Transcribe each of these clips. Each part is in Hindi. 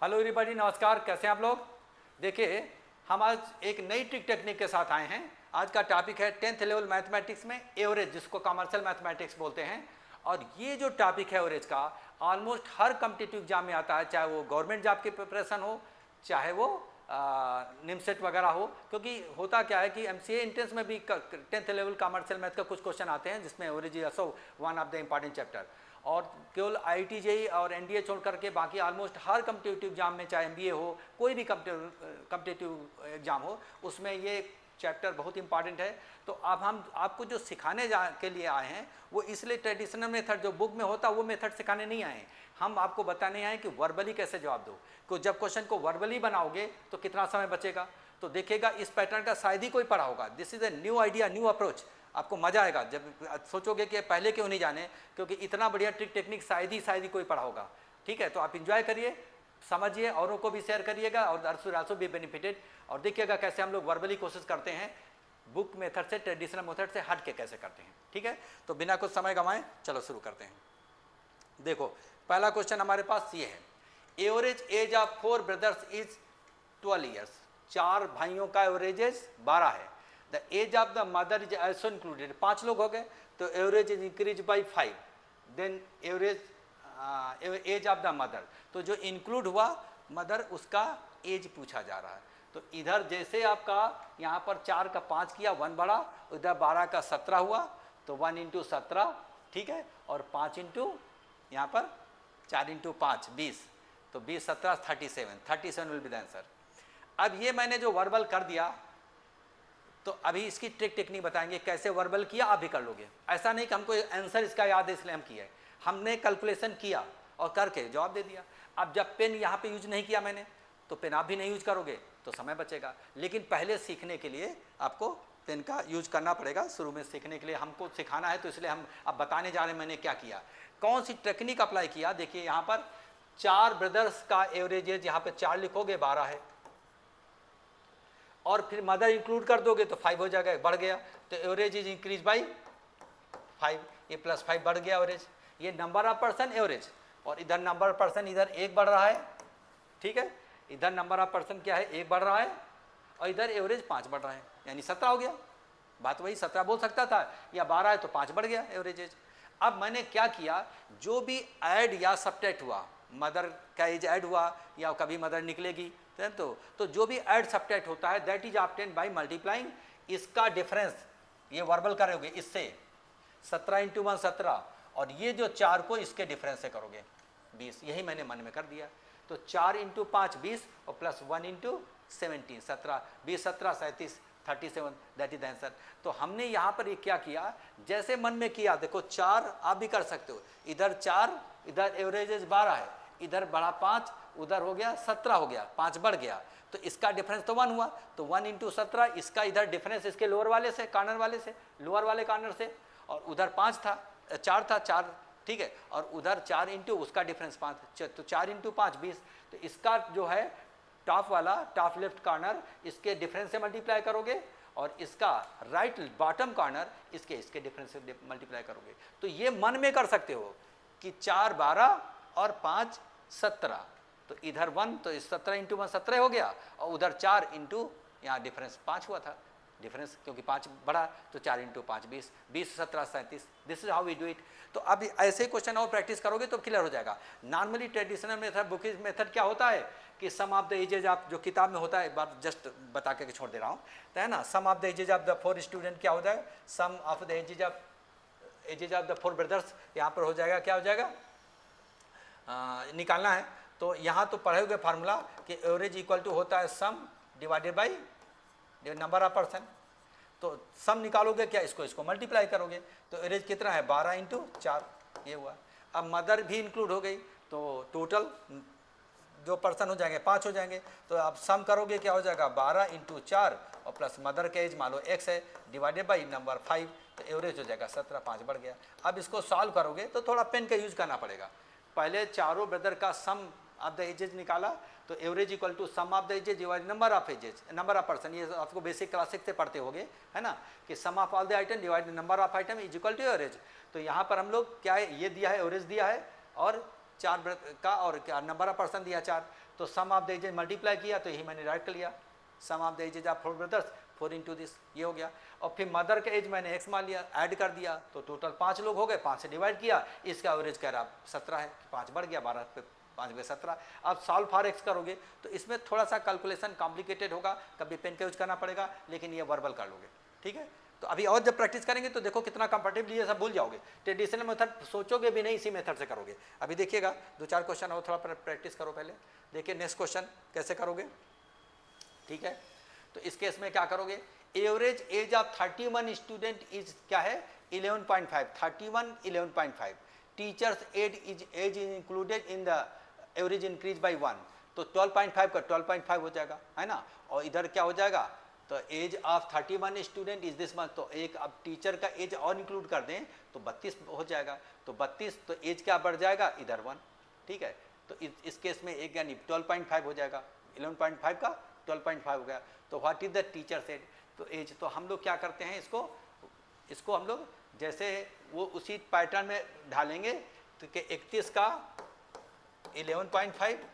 हेलो एवरीबॉडी, नमस्कार। कैसे हैं आप लोग? देखिए, हम आज एक नई ट्रिक टेक्निक के साथ आए हैं। आज का टॉपिक है 10th लेवल मैथमेटिक्स में एवरेज, जिसको कमर्शियल मैथमेटिक्स बोलते हैं। और ये जो टॉपिक है एवरेज का, ऑलमोस्ट हर कम्पिटिटिव एग्जाम में आता है, चाहे वो गवर्नमेंट जॉब की प्रिपरेशन हो, चाहे वो निमसेट वगैरह हो। क्योंकि होता क्या है कि एमसीए एंट्रेंस में भी 10th लेवल कमर्शियल मैथ का कुछ क्वेश्चन आते हैं, जिसमें average is also one of the important chapter. और केवल आईआईटी जेईई और एनडीए छोड़ करके बाकी ऑलमोस्ट हर कम्पिटिटिव एग्जाम में, चाहे एमबीए हो, कोई भी कम्पिटिटिव एग्जाम हो, उसमें ये चैप्टर बहुत इंपॉर्टेंट है। तो अब हम आपको जो सिखाने के लिए आए हैं, वो इसलिए ट्रेडिशनल मेथड जो बुक में होता है वो मेथड सिखाने नहीं आए हैं। हम आपको बताने आए कि वर्बली कैसे जवाब दो। तो जब क्वेश्चन को वर्बली बनाओगे तो कितना समय बचेगा, तो देखिएगा इस पैटर्न का शायद ही कोई पढ़ा होगा। This is a new idea, new approach. आपको मजा आएगा जब सोचोगे कि पहले क्यों नहीं जाने, क्योंकि इतना बढ़िया ट्रिक टेक्निक शायद ही कोई पढ़ा होगा। ठीक है, तो आप इंजॉय करिए, समझिए, औरों को भी शेयर करिएगा और आल्सो बी बेनिफिटेड। और देखिएगा कैसे हम लोग वर्बली कोशिश करते हैं, बुक मेथड से, ट्रेडिशनल मेथड से हट के कैसे करते हैं। ठीक है, तो बिना कुछ समय गंवाए चलो शुरू करते हैं। देखो, पहला क्वेश्चन हमारे पास ये है, average age of 4 brothers is 12 years. 4 भाइयों का एवरेज एज 12 है। The age of the mother is also included. 5 लोग हो गए, तो average is increase by 5। Then average age of the mother, तो जो इंक्लूड हुआ मदर, उसका एज पूछा जा रहा है। तो इधर जैसे आपका यहाँ पर 4 का 5 किया, 1 बढ़ा, उधर 12 का 17 हुआ, तो 1 इंटू 17, ठीक है, और 5 इंटू यहाँ पर 4 इंटू 5 20, तो 20 17 37 विल बी द आंसर। अब ये मैंने जो वर्बल कर दिया, तो अभी इसकी ट्रिक टेक्निक बताएंगे कैसे वर्बल किया, आप भी कर लोगे। ऐसा नहीं कि हमको आंसर इसका याद है इसलिए हम किया है, हमने कैलकुलेशन किया और करके जवाब दे दिया। अब जब पेन यहाँ पे यूज नहीं किया मैंने, तो पेन आप भी नहीं यूज करोगे तो समय बचेगा। लेकिन पहले सीखने के लिए आपको पेन का यूज करना पड़ेगा। शुरू में सीखने के लिए हमको सिखाना है, तो इसलिए हम अब बताने जा रहे हैं मैंने क्या किया, कौन सी टेक्निक अप्लाई किया। देखिए यहाँ पर 4 ब्रदर्स का एवरेज एज, यहाँ पे 4 लिखोगे 12 है, और फिर मदर इंक्लूड कर दोगे तो 5 हो जाएगा, बढ़ गया, तो एवरेज इज इंक्रीज बाई 5। ये प्लस 5 बढ़ गया एवरेज। ये नंबर ऑफ पर्सन एवरेज, और इधर नंबर ऑफ पर्सन इधर 1 बढ़ रहा है। ठीक है, इधर नंबर ऑफ पर्सन क्या है, 1 बढ़ रहा है, और इधर एवरेज 5 बढ़ रहा है, यानी 17 हो गया। बात वही 17 बोल सकता था, या 12 है तो 5 बढ़ गया एवरेज एज। अब मैंने क्या किया, जो भी ऐड या सब्ट्रैक्ट हुआ, मदर का एज ऐड हुआ या कभी मदर निकलेगी, तो जो भी ऐड सब्ट्रैक्ट होता है that is obtained by multiplying इसका डिफरेंस। ये वर्बल करोगे इससे, 17 इंटू 1 17, और ये जो 4 को इसके डिफरेंस से करोगे 20। यही मैंने मन में कर दिया। तो 4 इंटू 5 20, और plus 1 into 17 17, 20 17 37 37, that is the answer. तो हमने यहाँ पर ये क्या किया, जैसे मन में किया। देखो 4 आप भी कर सकते हो, इधर 4, इधर एवरेज 12 है, इधर बढ़ा 5, उधर हो गया 17 हो गया, 5 बढ़ गया, तो इसका डिफरेंस तो 1 हुआ, तो 1 इंटू 17, इसका इधर डिफरेंस इसके लोअर वाले से, कॉर्नर वाले से, लोअर वाले कॉर्नर से, और उधर 5 था, 4 था, 4, ठीक है, और उधर 4 इंटू उसका डिफरेंस 5, तो 4 इंटू 5 20। तो इसका जो है टॉप वाला, टॉप लेफ्ट कॉर्नर, इसके डिफरेंस से मल्टीप्लाई करोगे, और इसका राइट बॉटम कॉर्नर इसके डिफरेंस से मल्टीप्लाई करोगे। तो ये मन में कर सकते हो कि 4 12 और 5 17, तो इधर 1, तो इस 17 इंटू 1 17 हो गया, और उधर 4 इंटू यहाँ डिफरेंस 5 हुआ था, डिफरेंस क्योंकि 5 बढ़ा, तो 4 into 5 20, 20 17 37। This is how we do it. तो अब ऐसे क्वेश्चन और प्रैक्टिस करोगे तो क्लियर हो जाएगा। Normally traditional method, bookish method क्या होता है कि सम ऑफ द एजेज, आप जो किताब में होता है, एक बार जस्ट बता के छोड़ दे रहा हूँ, तो है ना, sum of the ages of the 4 student क्या होता है, sum of the ages of the 4 brothers, यहाँ पर हो जाएगा, क्या हो जाएगा, निकालना है। तो यहाँ तो पढ़े हुए फार्मूला कि एवरेज इक्वल टू होता है सम divided by number of person. तो सम निकालोगे क्या, इसको मल्टीप्लाई करोगे, तो एवरेज कितना है, 12 इंटू 4, ये हुआ। अब मदर भी इंक्लूड हो गई, तो टोटल जो पर्सन हो जाएंगे 5 हो जाएंगे। तो आप सम करोगे क्या हो जाएगा, 12 इंटू 4, और प्लस मदर का एज मान लो x है, डिवाइडेड बाई नंबर 5, तो एवरेज हो जाएगा 17, 5 बढ़ गया। अब इसको सॉल्व करोगे तो थोड़ा पेन का यूज करना पड़ेगा। पहले चारों ब्रदर का सम ऑफ द एजेज निकाला, तो average equal to sum of the ages divide number of ages, number of person. ये आपको बेसिक क्लास 6 से पढ़ते होगे, है ना, कि sum of all the item divide number of item is equal to average. तो यहाँ पर हम लोग क्या है, ये दिया है, एवरेज दिया है, और 4 का और क्या नंबर ऑफ पर्सन दिया 4, तो sum of the ages multiply किया तो यही मैंने राइट कर लिया, sum of the ages of 4 brothers 4 into this, ये हो गया। और फिर मदर का एज मैंने x मान लिया, ऐड कर दिया तो टोटल 5 लोग हो गए, 5 से डिवाइड किया, इसका एवरेज कह रहा 17 है, 5 बढ़ गया, 12 पे 5 में 17। अब सॉल्व फॉर x करोगे तो इसमें थोड़ा सा कैलकुलेशन कॉम्प्लिकेटेड होगा, कभी पेन का यूज करना पड़ेगा, लेकिन ये वर्बल कर लोगे, ठीक है। तो अभी और जब प्रैक्टिस करेंगे तो देखो कितना कंफर्टेबली ये सब भूल जाओगे, ट्रेडिशनल मेथड सोचोगे भी नहीं, इसी मेथड से करोगे। अभी देखिएगा 2-4 क्वेश्चन और थोड़ा प्रैक्टिस करो पहले, देखिए नेक्स्ट क्वेश्चन कैसे करोगे, ठीक है। तो इस केस में क्या करोगे, average age of 31 student is क्या है 11.5, 31 11.5, teachers age is included in the average increase by 1, तो 12.5 का 12.5 हो जाएगा, है ना। और इधर क्या हो जाएगा, तो age of 31 student is this month, तो एक अब टीचर का एज और इंक्लूड कर दें तो 32 हो जाएगा, तो 32 तो एज क्या बढ़ जाएगा इधर 1, ठीक है। तो इस केस में एक यानी 12.5 हो जाएगा, 11.5 का 12.5 हो गया। तो what is the teacher age, तो एज, तो हम लोग क्या करते हैं इसको हम लोग जैसे वो उसी पैटर्न में ढालेंगे, तो कि 31 का 11.5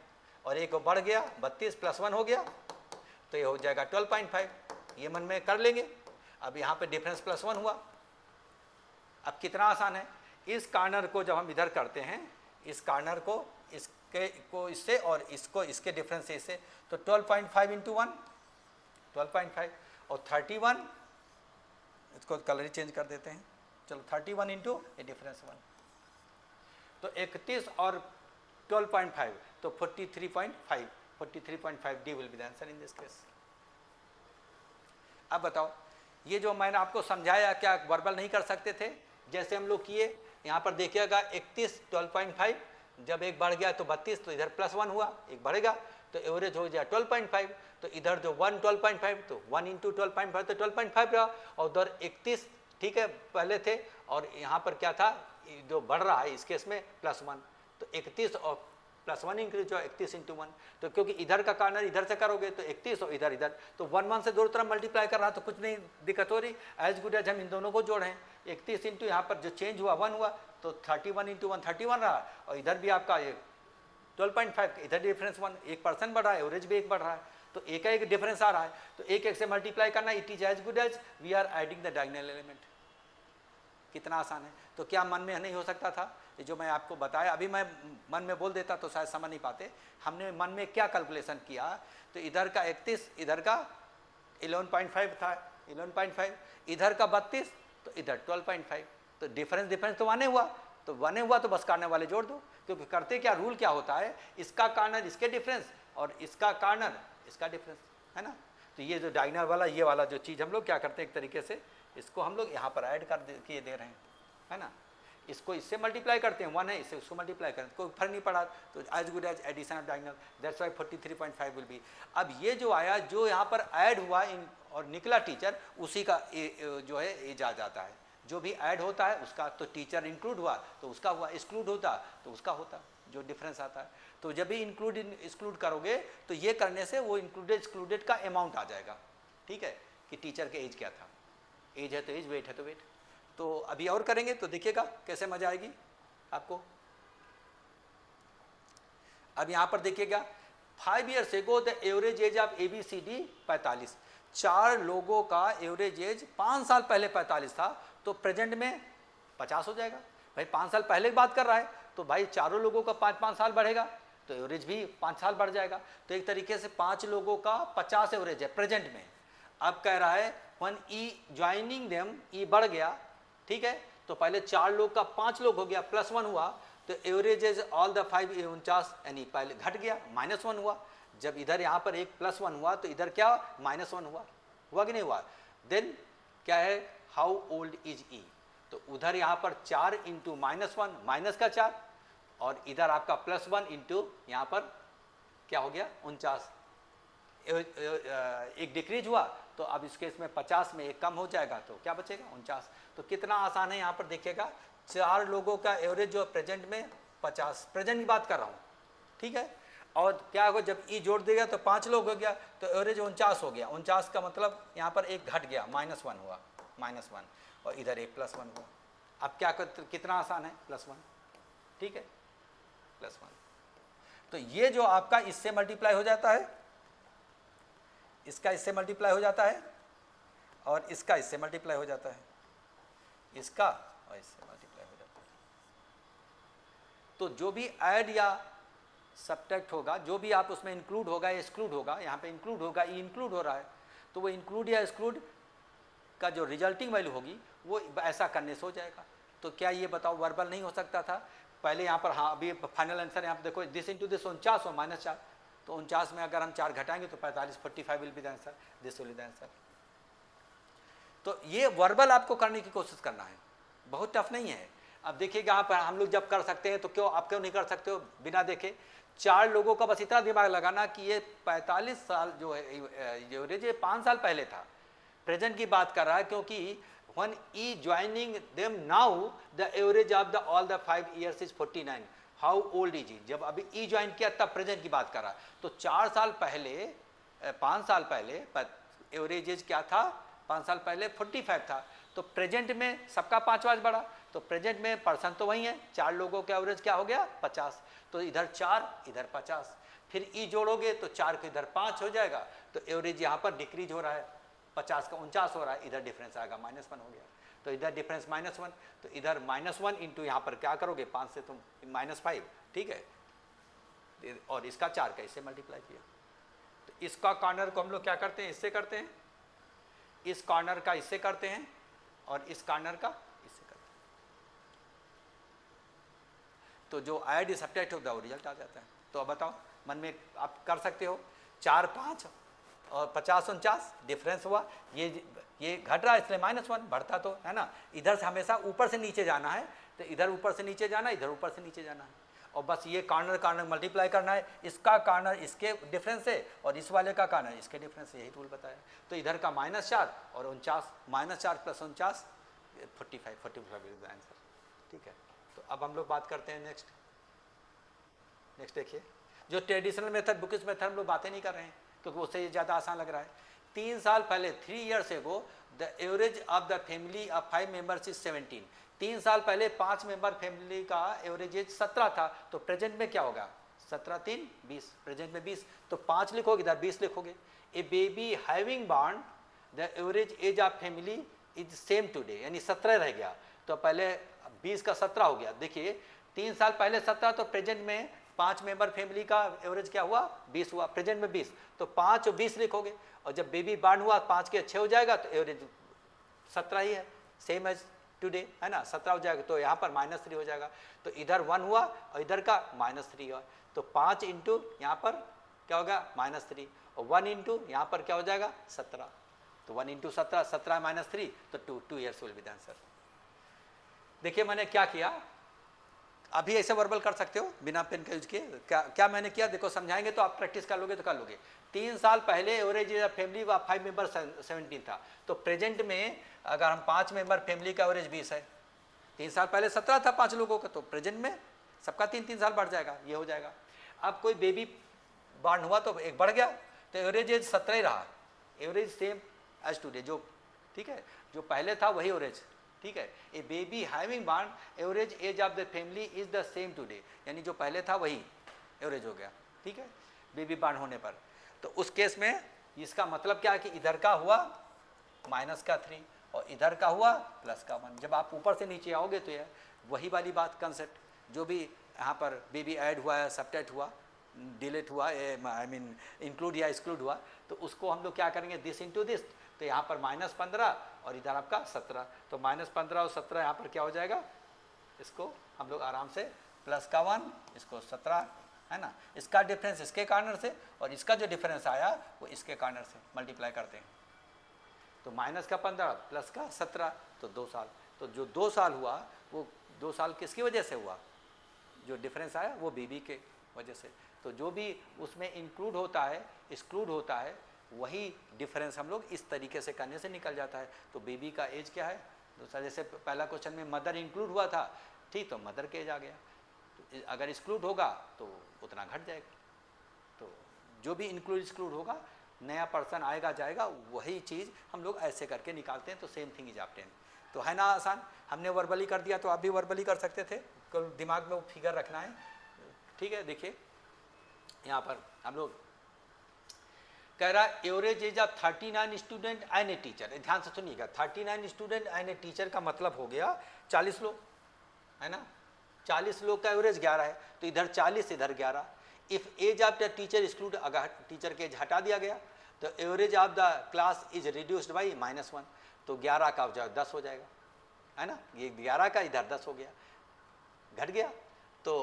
और एक बढ़ गया 32 प्लस 1 हो गया, तो ये हो जाएगा 12.5, ये मन में कर लेंगे। अब यहाँ पे डिफरेंस प्लस 1 हुआ। अब कितना आसान है, इस कार्नर को जब हम इधर करते हैं, इस कार्नर को इसके को इससे और इसको इसके डिफरेंस से इससे, तो 12.5 इंटू 1 12.5 और 31, इसको कलर ही चेंज कर देते हैं, चलो 31 इंटू ये डिफरेंस 1, तो 31 और 12.5 तो 43.5, 43.5 D will be the answer in this case. अब बताओ, ये जो मैंने आपको समझाया क्या वर्बल नहीं कर सकते थे, जैसे हम लोग किए, यहाँ पर देखिएगा 31 12.5, जब एक बढ़ गया तो 32, तो इधर प्लस 1 हुआ, एक बढ़ेगा तो एवरेज हो जाए 12.5, तो इधर जो 1 12.5 तो 1 इंटू 12.5 तो 12.5 रहा, और उधर 31 ठीक है पहले थे, और यहाँ पर क्या था जो बढ़ रहा है इस केस में प्लस 1, तो 31 और प्लस 1 इंक्रीज हुआ 31 इंटू 1, तो क्योंकि इधर का कार्नर इधर से करोगे तो 31 और इधर इधर, तो 1 से दोनों तरफ मल्टीप्लाई कर रहा तो कुछ नहीं दिक्कत हो रही, एज गुड एज हम इन दोनों को जोड़ें, 31 इंटू यहाँ पर जो चेंज हुआ 1 हुआ, तो 31 इंटू 1 31 रहा, और इधर भी आपका ये 12.5, इधर डिफरेंस 1, 1% बढ़ रहा है, एवरेज भी 1 बढ़ रहा है, तो एक डिफरेंस आ रहा है, तो एक से मल्टीप्लाई करना, it is as good as we are adding the diagonal element. कितना आसान है। तो क्या मन में नहीं हो सकता था, ये जो मैं आपको बताया, अभी मैं मन में बोल देता तो शायद समझ नहीं पाते, हमने मन में क्या कैलकुलेशन किया, तो इधर का 31, इधर का 11.5 था, 11.5, इधर का 32, तो इधर 12.5, तो डिफरेंस तो 1 हुआ, तो 1 हुआ तो बस कार्नर वाले जोड़ दो, क्योंकि करते क्या रूल क्या होता है, इसका कार्नर इसके डिफरेंस और इसका कार्नर इसका डिफरेंस, है ना। तो ये जो डायगोनल वाला ये वाला जो चीज़ हम लोग क्या करते हैं, एक तरीके से इसको हम लोग यहाँ पर ऐड कर किए दे रहे हैं, है ना। इसको इससे मल्टीप्लाई करते हैं, 1 है इससे उसको मल्टीप्लाई करते हैं, कोई फर्क नहीं पड़ा, तो as good as addition of diagonal, that's why 43.5 will be. अब ये जो आया, जो यहाँ पर ऐड हुआ इन और निकला टीचर, उसी का जो है एज आ जाता है, जो भी ऐड होता है उसका, तो टीचर इंक्लूड हुआ तो उसका हुआ, एक्सक्लूड होता तो उसका होता, जो डिफरेंस आता है। तो जब भी इंक्लूड एक्सक्लूड करोगे तो ये करने से वो इंक्लूडेड एक्सक्लूडेड का अमाउंट आ जाएगा, ठीक है, कि टीचर के एज क्या था, एज है तो एज, वेट है तो वेट। तो अभी और करेंगे तो देखिएगा कैसे मजा आएगी आपको। अब यहाँ पर देखिएगा 5 years ago the average age of ABCD 45, 4 लोगों का एवरेज एज 5 साल पहले 45 था, तो प्रेजेंट में 50 हो जाएगा। भाई 5 साल पहले की बात कर रहा है, तो भाई चारों लोगों का 5-5 साल बढ़ेगा, तो एवरेज भी 5 साल बढ़ जाएगा। तो एक तरीके से 5 लोगों का 50 एवरेज है प्रेजेंट में। अब कह रहा है वन ई ज्वाइनिंग देम, ई बढ़ गया, ठीक है, तो पहले 4 लोग का 5 लोग हो गया, प्लस 1 हुआ, तो एवरेज इज ऑल द 5 49, यानी पहले घट गया, -1 हुआ। जब इधर यहाँ पर एक +1 हुआ तो इधर क्या -1 हुआ कि नहीं हुआ। देन क्या है, हाउ ओल्ड इज ई, तो उधर यहाँ पर 4 इंटू -1 माइनस का 4, और इधर आपका +1 इंटू यहाँ पर क्या हो गया 49, एक डिक्रीज हुआ, तो अब इस केस में 50 में एक कम हो जाएगा, तो क्या बचेगा 49। तो कितना आसान है, यहाँ पर देखिएगा 4 लोगों का एवरेज जो प्रेजेंट में 50, प्रेजेंट की बात कर रहा हूँ, ठीक है। और क्या होगा जब ई जोड़ देगा तो 5 लोग हो गया, तो एवरेज 49 हो गया। 49 का मतलब यहाँ पर एक घट गया, -1 हुआ, -1, और इधर एक +1 हुआ। अब क्या कितना आसान है, +1, ठीक है। प्लस 1। तो ये जो आपका इससे मल्टीप्लाई हो जाता है, इसका इससे मल्टीप्लाई हो जाता है, और इसका इससे मल्टीप्लाई हो जाता है, इसका और इससे मल्टीप्लाई हो जाता है। तो जो भी ऐड या सब्ट्रैक्ट होगा, जो भी आप उसमें इंक्लूड होगा या एक्सक्लूड होगा, यहाँ पे इंक्लूड होगा, ई इंक्लूड हो रहा है, तो वो इंक्लूड या एक्सक्लूड का जो रिजल्टिंग वैल्यू होगी वो ऐसा करने से हो जाएगा। तो क्या ये बताओ वर्बल नहीं हो सकता था पहले? यहाँ पर हाँ, अभी फाइनल आंसर यहाँ पर देखो, दिस इंटू दिस 49 और -4, तो 49 में अगर हम 4 घटाएंगे तो 45, 45 will be the answer, this will be the answer. तो ये वर्बल आपको करने की कोशिश करना है, बहुत टफ नहीं है। अब देखिएगा यहाँ पर हम लोग जब कर सकते हैं तो क्यों आप क्यों नहीं कर सकते हो बिना देखे? 4 लोगों का बस इतना दिमाग लगाना कि ये 45 साल जो है एवरेज, ये 5 साल पहले था, प्रेजेंट की बात कर रहा है, क्योंकि when E joining them now the average of the all the 5 years is 49. how old is he? जब अभी E ज्वाइन किया तब प्रेजेंट की बात कर रहा है। तो 4 साल पहले 5 साल पहले एवरेज एज क्या था? 5 साल पहले 45 था। तो प्रेजेंट में सबका 5 बढ़ा, तो प्रेजेंट में पर्सन तो वही है, 4 लोगों का एवरेज क्या हो गया? 50। तो इधर 4 इधर 50, फिर ई जोड़ोगे तो 4 को इधर 5 हो जाएगा, तो एवरेज यहाँ पर डिक्रीज हो रहा है, 50 का 49 हो रहा है, इधर डिफरेंस आएगा -1 हो गया। तो इधर डिफरेंस -1, तो इधर -1 इंटू यहाँ पर क्या करोगे? 5 से तुम -5, ठीक है, और इसका 4 का इससे मल्टीप्लाई किया। तो इसका कॉर्नर को हम लोग क्या करते हैं? इससे करते हैं, इस कॉर्नर का इससे करते हैं, और इस कॉर्नर का इससे करते हैं। तो जो ऐड सब्ट्रैक्ट होता है वो रिजल्ट आ जाता है। तो अब बताओ, मन में आप कर सकते हो, 4 5 और 50 49 डिफरेंस हुआ, ये घट रहा है इसलिए -1, बढ़ता तो है ना। इधर से हमेशा ऊपर से नीचे जाना है, तो इधर ऊपर से नीचे जाना, इधर ऊपर से नीचे जाना है, और बस ये कॉर्नर मल्टीप्लाई करना है, इसका कॉर्नर इसके डिफरेंस से और इस वाले का कॉर्नर इसके डिफरेंस से, यही रूल बताया। तो इधर का -4 और 49, -4 + 49 45 आंसर, ठीक है। तो अब हम लोग बात करते हैं नेक्स्ट देखिए, जो ट्रेडिशनल मेथड, बुकिश मेथड हम लोग बातें नहीं कर रहे हैं क्योंकि उससे ये ज़्यादा आसान लग रहा है। 3 साल पहले 3 years ago the average of the family of 5 members is 17। 3 साल पहले 5 मेंबर फैमिली का एवरेज एज 17 था, तो प्रेजेंट में क्या होगा? 17 3 20, प्रेजेंट में 20, तो 5 लिखोगे, इधर 20 लिखोगे। A baby having born the average age of family is same today, यानी 17 रह गया, तो पहले 20 का 17 हो गया। देखिए 3 साल पहले 17, तो प्रेजेंट में 5 मेंबर फैमिली का एवरेज क्या हुआ? 20 हुआ, प्रेजेंट में 20, तो 5 और 20 लिखोगे, और जब बेबी बॉर्न हुआ 5 के 6 हो जाएगा, तो एवरेज 17 ही है, सेम एज टुडे, है ना, 17 हो जाएगा, तो यहाँ पर -3 हो जाएगा। तो इधर 1 हुआ और इधर का -3 हुआ, तो 5 इंटू यहाँ पर क्या होगा? -3, और 1 इंटू यहाँ पर क्या हो जाएगा? 17, तो 1 इंटू 17, 17 -3, तो 2 years will be the answer. देखिए मैंने क्या किया, अभी ऐसे वर्बल कर सकते हो बिना पेन का यूज किए। क्या मैंने किया देखो, समझाएंगे तो आप प्रैक्टिस कर लोगे तो कर लोगे। 3 साल पहले एवरेज फैमिली 5 मेंबर 17 था, तो प्रेजेंट में अगर हम 5 मेंबर फैमिली का एवरेज 20 है, 3 साल पहले 17 था 5 लोगों का, तो प्रेजेंट में सबका 3 साल बढ़ जाएगा, ये हो जाएगा। अब कोई बेबी बॉर्न हुआ तो एक बढ़ गया, तो एवरेज एज 17 ही रहा, एवरेज सेम एज टुडे, जो ठीक है, जो पहले था वही एवरेज, ठीक है। A baby having born average age of the family is the same today, यानी जो पहले था वही एवरेज हो गया, ठीक है, बेबी बॉर्न होने पर। तो उस केस में इसका मतलब क्या है कि इधर का हुआ -3 और इधर का हुआ +1। जब आप ऊपर से नीचे आओगे तो यह वही वाली बात, कंसेप्ट, जो भी यहाँ पर बेबी ऐड हुआ है, सब्ट्रैक्ट हुआ, डिलीट हुआ, आई मीन इंक्लूड या एक्सक्लूड हुआ, तो उसको हम लोग क्या करेंगे? दिस इंटू दिस, तो यहाँ पर -15 और इधर आपका 17, तो -15 और 17 यहाँ पर क्या हो जाएगा? इसको हम लोग आराम से +1, इसको 17, है ना, इसका डिफरेंस इसके कॉर्नर से और इसका जो डिफरेंस आया वो इसके कॉर्नर से मल्टीप्लाई करते हैं, तो -15 +17, तो 2 साल। तो जो 2 साल हुआ वो 2 साल किसकी वजह से हुआ? जो डिफरेंस आया वो बेबी के वजह से। तो जो भी उसमें इंक्लूड होता है, एक्सक्लूड होता है, वही डिफरेंस हम लोग इस तरीके से करने से निकल जाता है। तो बेबी का एज क्या है? दूसरा, जैसे पहला क्वेश्चन में मदर इंक्लूड हुआ था, ठीक, तो मदर का एज आ गया, तो अगर एक्सक्लूड होगा तो उतना घट जाएगा। तो जो भी इंक्लूड एक्सक्लूड होगा, नया पर्सन आएगा जाएगा, वही चीज़ हम लोग ऐसे करके निकालते हैं। तो सेम थिंग इज ऑब्टेन। तो है ना आसान, हमने वर्बली कर दिया, तो आप भी वर्बली कर सकते थे, दिमाग में वो फिगर रखना है, ठीक है, देखिए यहाँ पर हम लोग कह रहा average age of 39 student and a teacher. ध्यान से सुनिएगा, 39 स्टूडेंट एंड ए टीचर का मतलब हो गया 40 लोग, है ना। 40 लोग का एवरेज 11 है, तो इधर 40 इधर 11। If age of the teacher exclude, अगर टीचर के एज हटा दिया गया तो average of the class is reduced by -1, तो 11 का जो 10 हो जाएगा, है ना। ये 11 का इधर 10 हो गया, घट गया। तो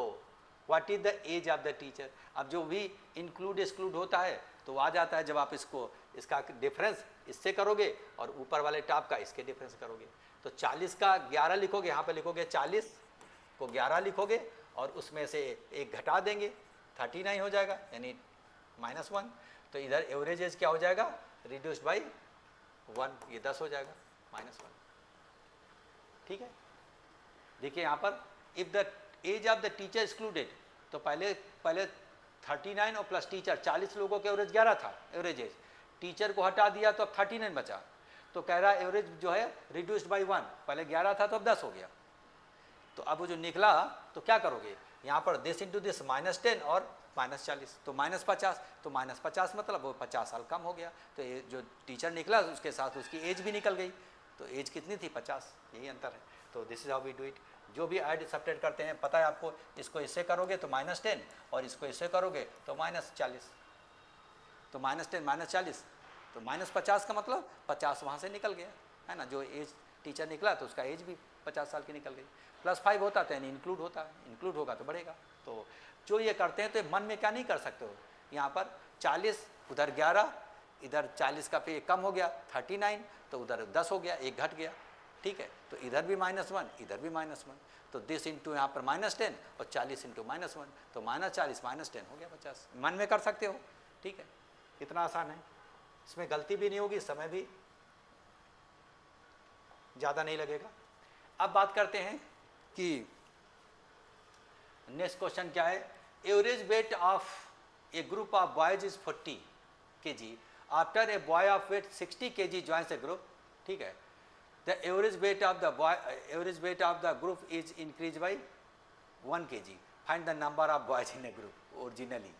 what is the age of the teacher. अब जो भी इंक्लूड एक्सक्लूड होता है तो आ जाता है जब आप इसका डिफरेंस इससे करोगे और ऊपर वाले टॉप का इसके डिफरेंस करोगे। तो 40 का 11 लिखोगे, यहाँ पे लिखोगे 40 को 11 लिखोगे और उसमें से एक घटा देंगे, 39 हो जाएगा, यानी -1। तो इधर एवरेज एज क्या हो जाएगा, रिड्यूस्ड बाई 1, ये 10 हो जाएगा, -1। ठीक है, देखिए यहाँ पर if the age of the teacher excluded, तो पहले 39 और प्लस टीचर, 40 लोगों के एवरेज 11 था एवरेज एज, टीचर को हटा दिया तो अब 39 बचा। तो कह रहा एवरेज जो है रिड्यूस्ड बाई 1, पहले 11 था तो अब 10 हो गया। तो अब वो जो निकला तो क्या करोगे, यहाँ पर दिस इंटू दिस -10 और -40, तो -50, तो -50 मतलब वो 50 साल कम हो गया। तो ये जो टीचर निकला उसके साथ उसकी एज भी निकल गई, तो एज कितनी थी, 50, यही अंतर है। तो this is how we do it. जो भी ऐड सब्ट्रैक्ट करते हैं पता है आपको, इसको इससे करोगे तो -10 और इसको इससे करोगे तो -40, तो -10 -40 तो -50 का मतलब 50 वहाँ से निकल गया, है ना। जो एज टीचर निकला तो उसका एज भी 50 साल की निकल गई। +5 होता तो यानी इंक्लूड होता है, इंक्लूड होगा तो बढ़ेगा। तो जो ये करते हैं तो मन में क्या नहीं कर सकते हो, यहाँ पर 40 उधर 11 इधर 40 का पे कम हो गया 39, तो उधर 10 हो गया, एक घट गया, ठीक है। तो इधर भी -1 इधर भी -1, तो दिस इंटू यहाँ पर -10 और 40 इंटू -1, तो -40 -10 हो गया 50। मन में कर सकते हो, ठीक है, कितना आसान है, इसमें गलती भी नहीं होगी, समय भी ज़्यादा नहीं लगेगा। अब बात करते हैं कि नेक्स्ट क्वेश्चन क्या है। Average weight of a group of boys is 40 kg after a boy of weight 60 kg joins a group, ठीक है। The average weight of the group is increase by 1 kg, find the number of boys in a group originally.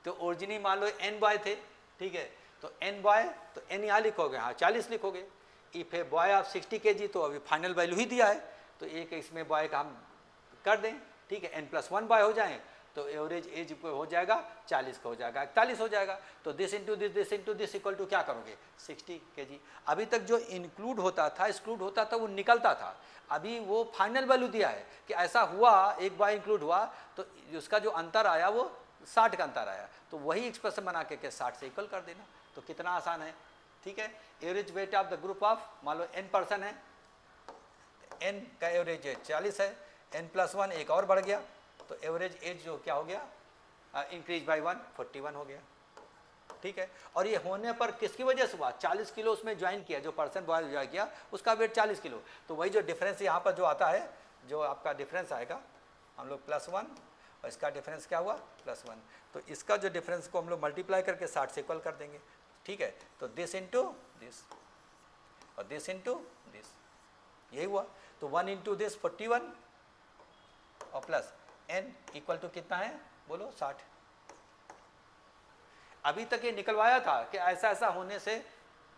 तो ओरिजिनली मान लो n बॉय थे, ठीक है, तो n बॉय, तो n यहाँ लिखोगे, हाँ 40 लिखोगे। If A boy of 60 kg, तो अभी फाइनल वैल्यू ही दिया है, तो एक इसमें बॉय का हम कर दें, ठीक है, n+1 बॉय हो जाए तो एवरेज एज हो जाएगा 40 का हो जाएगा 41 हो जाएगा। तो this into this equal to क्या करोगे 60 kg। अभी तक जो इंक्लूड होता था एक्सक्लूड होता था वो निकलता था, अभी वो फाइनल वैल्यू दिया है कि ऐसा हुआ, एक बॉय इंक्लूड हुआ तो उसका जो अंतर आया वो 60 का अंतर आया, तो वही एक्सप्रेशन बना के 60 से इक्वल कर देना। तो कितना आसान है, ठीक है। Average weight of the group of, मान लो n पर्सन है, n का एवरेज 40 है, n+1 एक और बढ़ गया, तो एवरेज एज जो क्या हो गया इंक्रीज बाई 1 41 हो गया, ठीक है। और ये होने पर किसकी वजह से हुआ, 40 किलो उसमें ज्वाइन किया, जो पर्सन बॉय ज्वाइन किया उसका वेट 40 किलो, तो वही जो डिफरेंस यहाँ पर जो आता है, जो आपका डिफरेंस आएगा, हम लोग +1 और इसका डिफरेंस क्या हुआ +1, तो इसका जो डिफरेंस को हम लोग मल्टीप्लाई करके 60 से इक्वल कर देंगे, ठीक है। तो दिस इंटू दिस और दिस इंटू दिस, यही हुआ। तो 1 इंटू दिस 41 और प्लस n इक्वल टू कितना है बोलो 60। अभी तक ये निकलवाया था कि ऐसा ऐसा होने से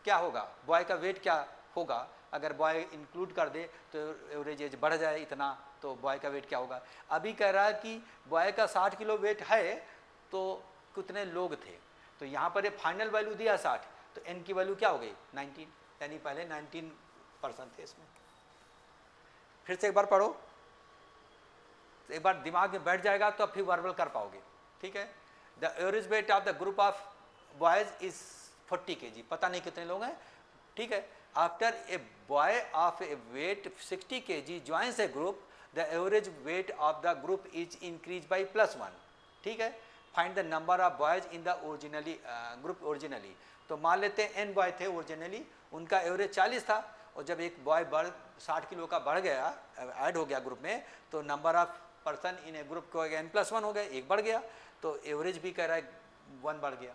क्या होगा, बॉय का वेट क्या होगा, अगर बॉय इंक्लूड कर दे तो एवरेज एज बढ़ जाए इतना, तो बॉय का वेट क्या होगा। अभी कह रहा है कि बॉय का 60 किलो वेट है तो कितने लोग थे, तो यहाँ पर ये फाइनल वैल्यू दिया 60, तो n की वैल्यू क्या हो गई 19, यानी पहले 19% थे इसमें। फिर से एक बार पढ़ो, तो एक बार दिमाग में बैठ जाएगा तो फिर वर्बल कर पाओगे, ठीक है। The average weight of the group of boys is 40 kg, पता नहीं कितने लोग हैं, ठीक है। After a boy of a weight 60 kg joins a group, the average weight of the group is increase by +1, ठीक है। Find the number of boys in the originally group originally. तो मान लेते हैं n बॉय थे ओरिजिनली, उनका एवरेज 40 था, और जब एक बॉय 60 किलो का बढ़ गया, ऐड हो गया ग्रुप में, तो number of person in a group को n+1 हो गया, एक बढ़ गया, तो एवरेज भी कह रहा है 1 बढ़ गया।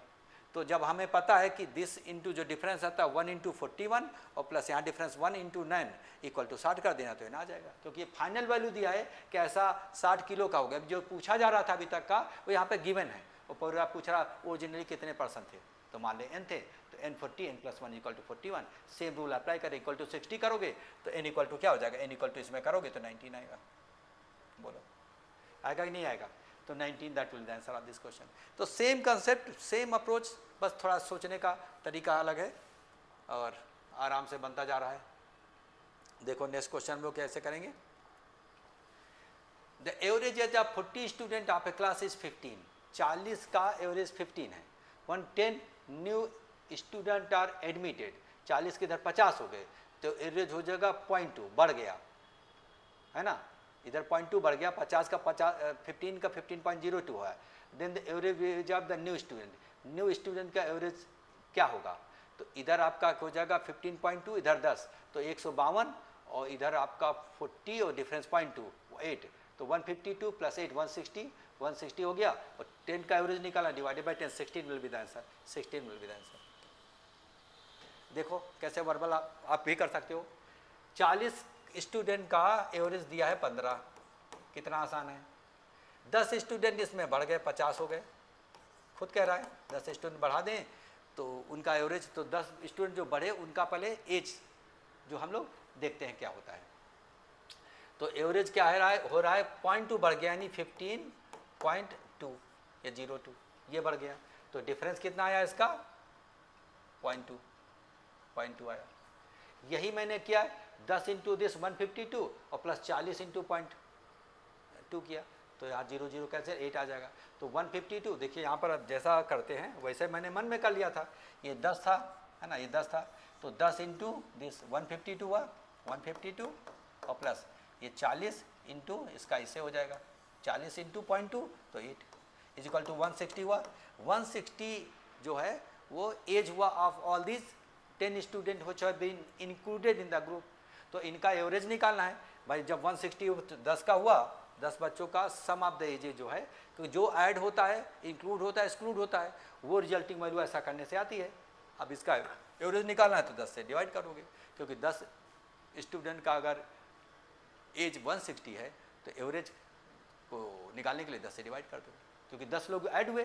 तो जब हमें पता है कि दिस इंटू जो डिफरेंस आता है 1 इंटू 41 और प्लस यहाँ डिफरेंस 1 इंटू 9 इक्वल टू 60 कर देना, तो ये ना आ जाएगा, क्योंकि ये फाइनल वैल्यू दिया है कि ऐसा 60 किलो का हो गया। जो पूछा जा रहा था अभी तक का वो यहाँ पे गिवन है, और पूरा पूछ रहा ओरिजिनली कितने परसेंट थे, तो मान लें n थे, तो n 40 n plus 1 equal to 41। Same rule apply करें, इक्वल टू 60 करोगे तो n इक्वल टू क्या हो जाएगा, n इक्वल टू इसमें करोगे तो 19 आएगा। बोलो आएगा कि नहीं आएगा, तो 19 that will the answer of this question. तो सेम कंसेप्ट, सेम अप्रोच, बस थोड़ा सोचने का तरीका अलग है और आराम से बनता जा रहा है। देखो नेक्स्ट क्वेश्चन में कैसे करेंगे। The average age of 40 student of A class is 15, 40 का एवरेज 15 है। 110 न्यू स्टूडेंट आर एडमिटेड, 40 के इधर 50 हो गए, तो एवरेज हो जाएगा 0.2, बढ़ गया है ना, इधर 0.2 बढ़ गया, 50 का 15 का 15.02 है। Then the average of the new student, new student का एवरेज क्या होगा, तो इधर आपका हो जाएगा 15.2, इधर 10, तो 152, और इधर आपका 40 और डिफरेंस 0.2 8, तो 152 प्लस 8 160, 160 हो गया, और 10 का एवरेज निकाला divided by 10, 16 will be the answer, 16 will be the answer. देखो कैसे वर्बल आप भी कर सकते हो। 40 स्टूडेंट का एवरेज दिया है 15, कितना आसान है। 10 स्टूडेंट इसमें बढ़ गए, 50 हो गए, खुद कह रहा है 10 स्टूडेंट बढ़ा दें तो उनका एवरेज, तो 10 स्टूडेंट जो बढ़े उनका पहले एज जो हम लोग देखते हैं क्या होता है। तो एवरेज क्या हो रहा है 0.2 बढ़ गया, यानी 15.2 या 02 ये बढ़ गया, तो डिफरेंस कितना आया इसका 0.2 आया। यही मैंने किया 10 इंटू दिस 152 और प्लस 40 इंटू 0.2 किया, तो यहाँ 0 कैसे 8 आ जाएगा। तो 152 देखिए यहाँ पर अब जैसा करते हैं वैसे मैंने मन में कर लिया था, ये 10 था है ना, ये 10 था, तो 10 इंटू दिस 152 हुआ 152 और प्लस ये 40 इंटू इसका इससे हो जाएगा 40 इंटू 0.2 तो 8 इज इक्वल टू 160 हुआ। 160 जो है वो एज हुआ of all this 10 student which have been included in the group. तो इनका एवरेज निकालना है भाई, जब 160 10 का हुआ, 10 बच्चों का सम ऑफ द एजेज जो है, तो जो ऐड होता है, इंक्लूड होता है, एक्सक्लूड होता है, वो रिजल्टिंग वैल्यू ऐसा करने से आती है। अब इसका एवरेज निकालना है तो 10 से डिवाइड करोगे, क्योंकि 10 स्टूडेंट का अगर एज 160 है तो एवरेज को निकालने के लिए 10 से डिवाइड कर दो, क्योंकि 10 लोग ऐड हुए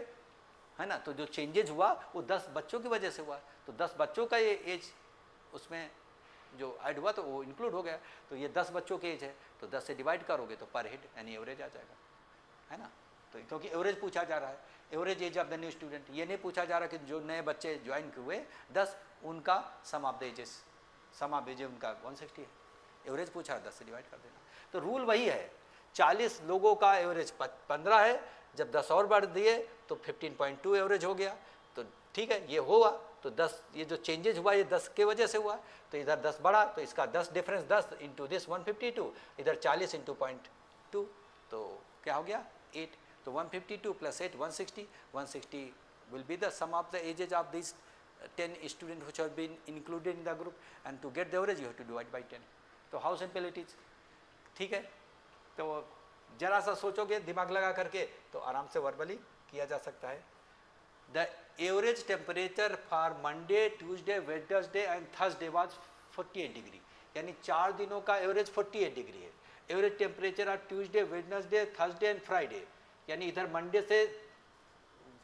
है ना, तो जो चेंजेज हुआ वो 10 बच्चों की वजह से हुआ, तो 10 बच्चों का ये एज उसमें जो ऐड हुआ तो वो इंक्लूड हो गया, तो ये 10 बच्चों के एज है, तो 10 से डिवाइड करोगे तो पर हेड यानी एवरेज आ जाएगा है ना। तो क्योंकि एवरेज पूछा जा रहा है, average age of the new student, ये नहीं पूछा जा रहा कि जो नए बच्चे ज्वाइन हुए 10 उनका sum of the ages, sum of age उनका 160 है, एवरेज पूछा है 10 से डिवाइड कर देना। तो रूल वही है, 40 लोगों का एवरेज 15 है, जब 10 और बढ़ दिए तो 15.2 एवरेज हो गया, तो ठीक है ये हुआ, तो 10 ये जो चेंजेज हुआ ये 10 के वजह से हुआ, तो इधर 10 बढ़ा तो इसका 10 डिफरेंस 10 इंटू दिस 152, इधर 40 इंटू 0.2 तो क्या हो गया 8, तो 152 plus 8 160, 160 will be the sum of the ages of this 10 student which have been included in the group, and to get the average you have to divide by 10। तो हाउ सिंपल इट इज, ठीक है। तो जरा सा सोचोगे दिमाग लगा करके तो आराम से वर्बली किया जा सकता है। The average temperature for Monday, Tuesday, Wednesday and Thursday was 48 degree, यानी 4 दिनों का एवरेज 48 डिग्री है। Average temperature of Tuesday, Wednesday, Thursday and Friday, यानी इधर मंडे से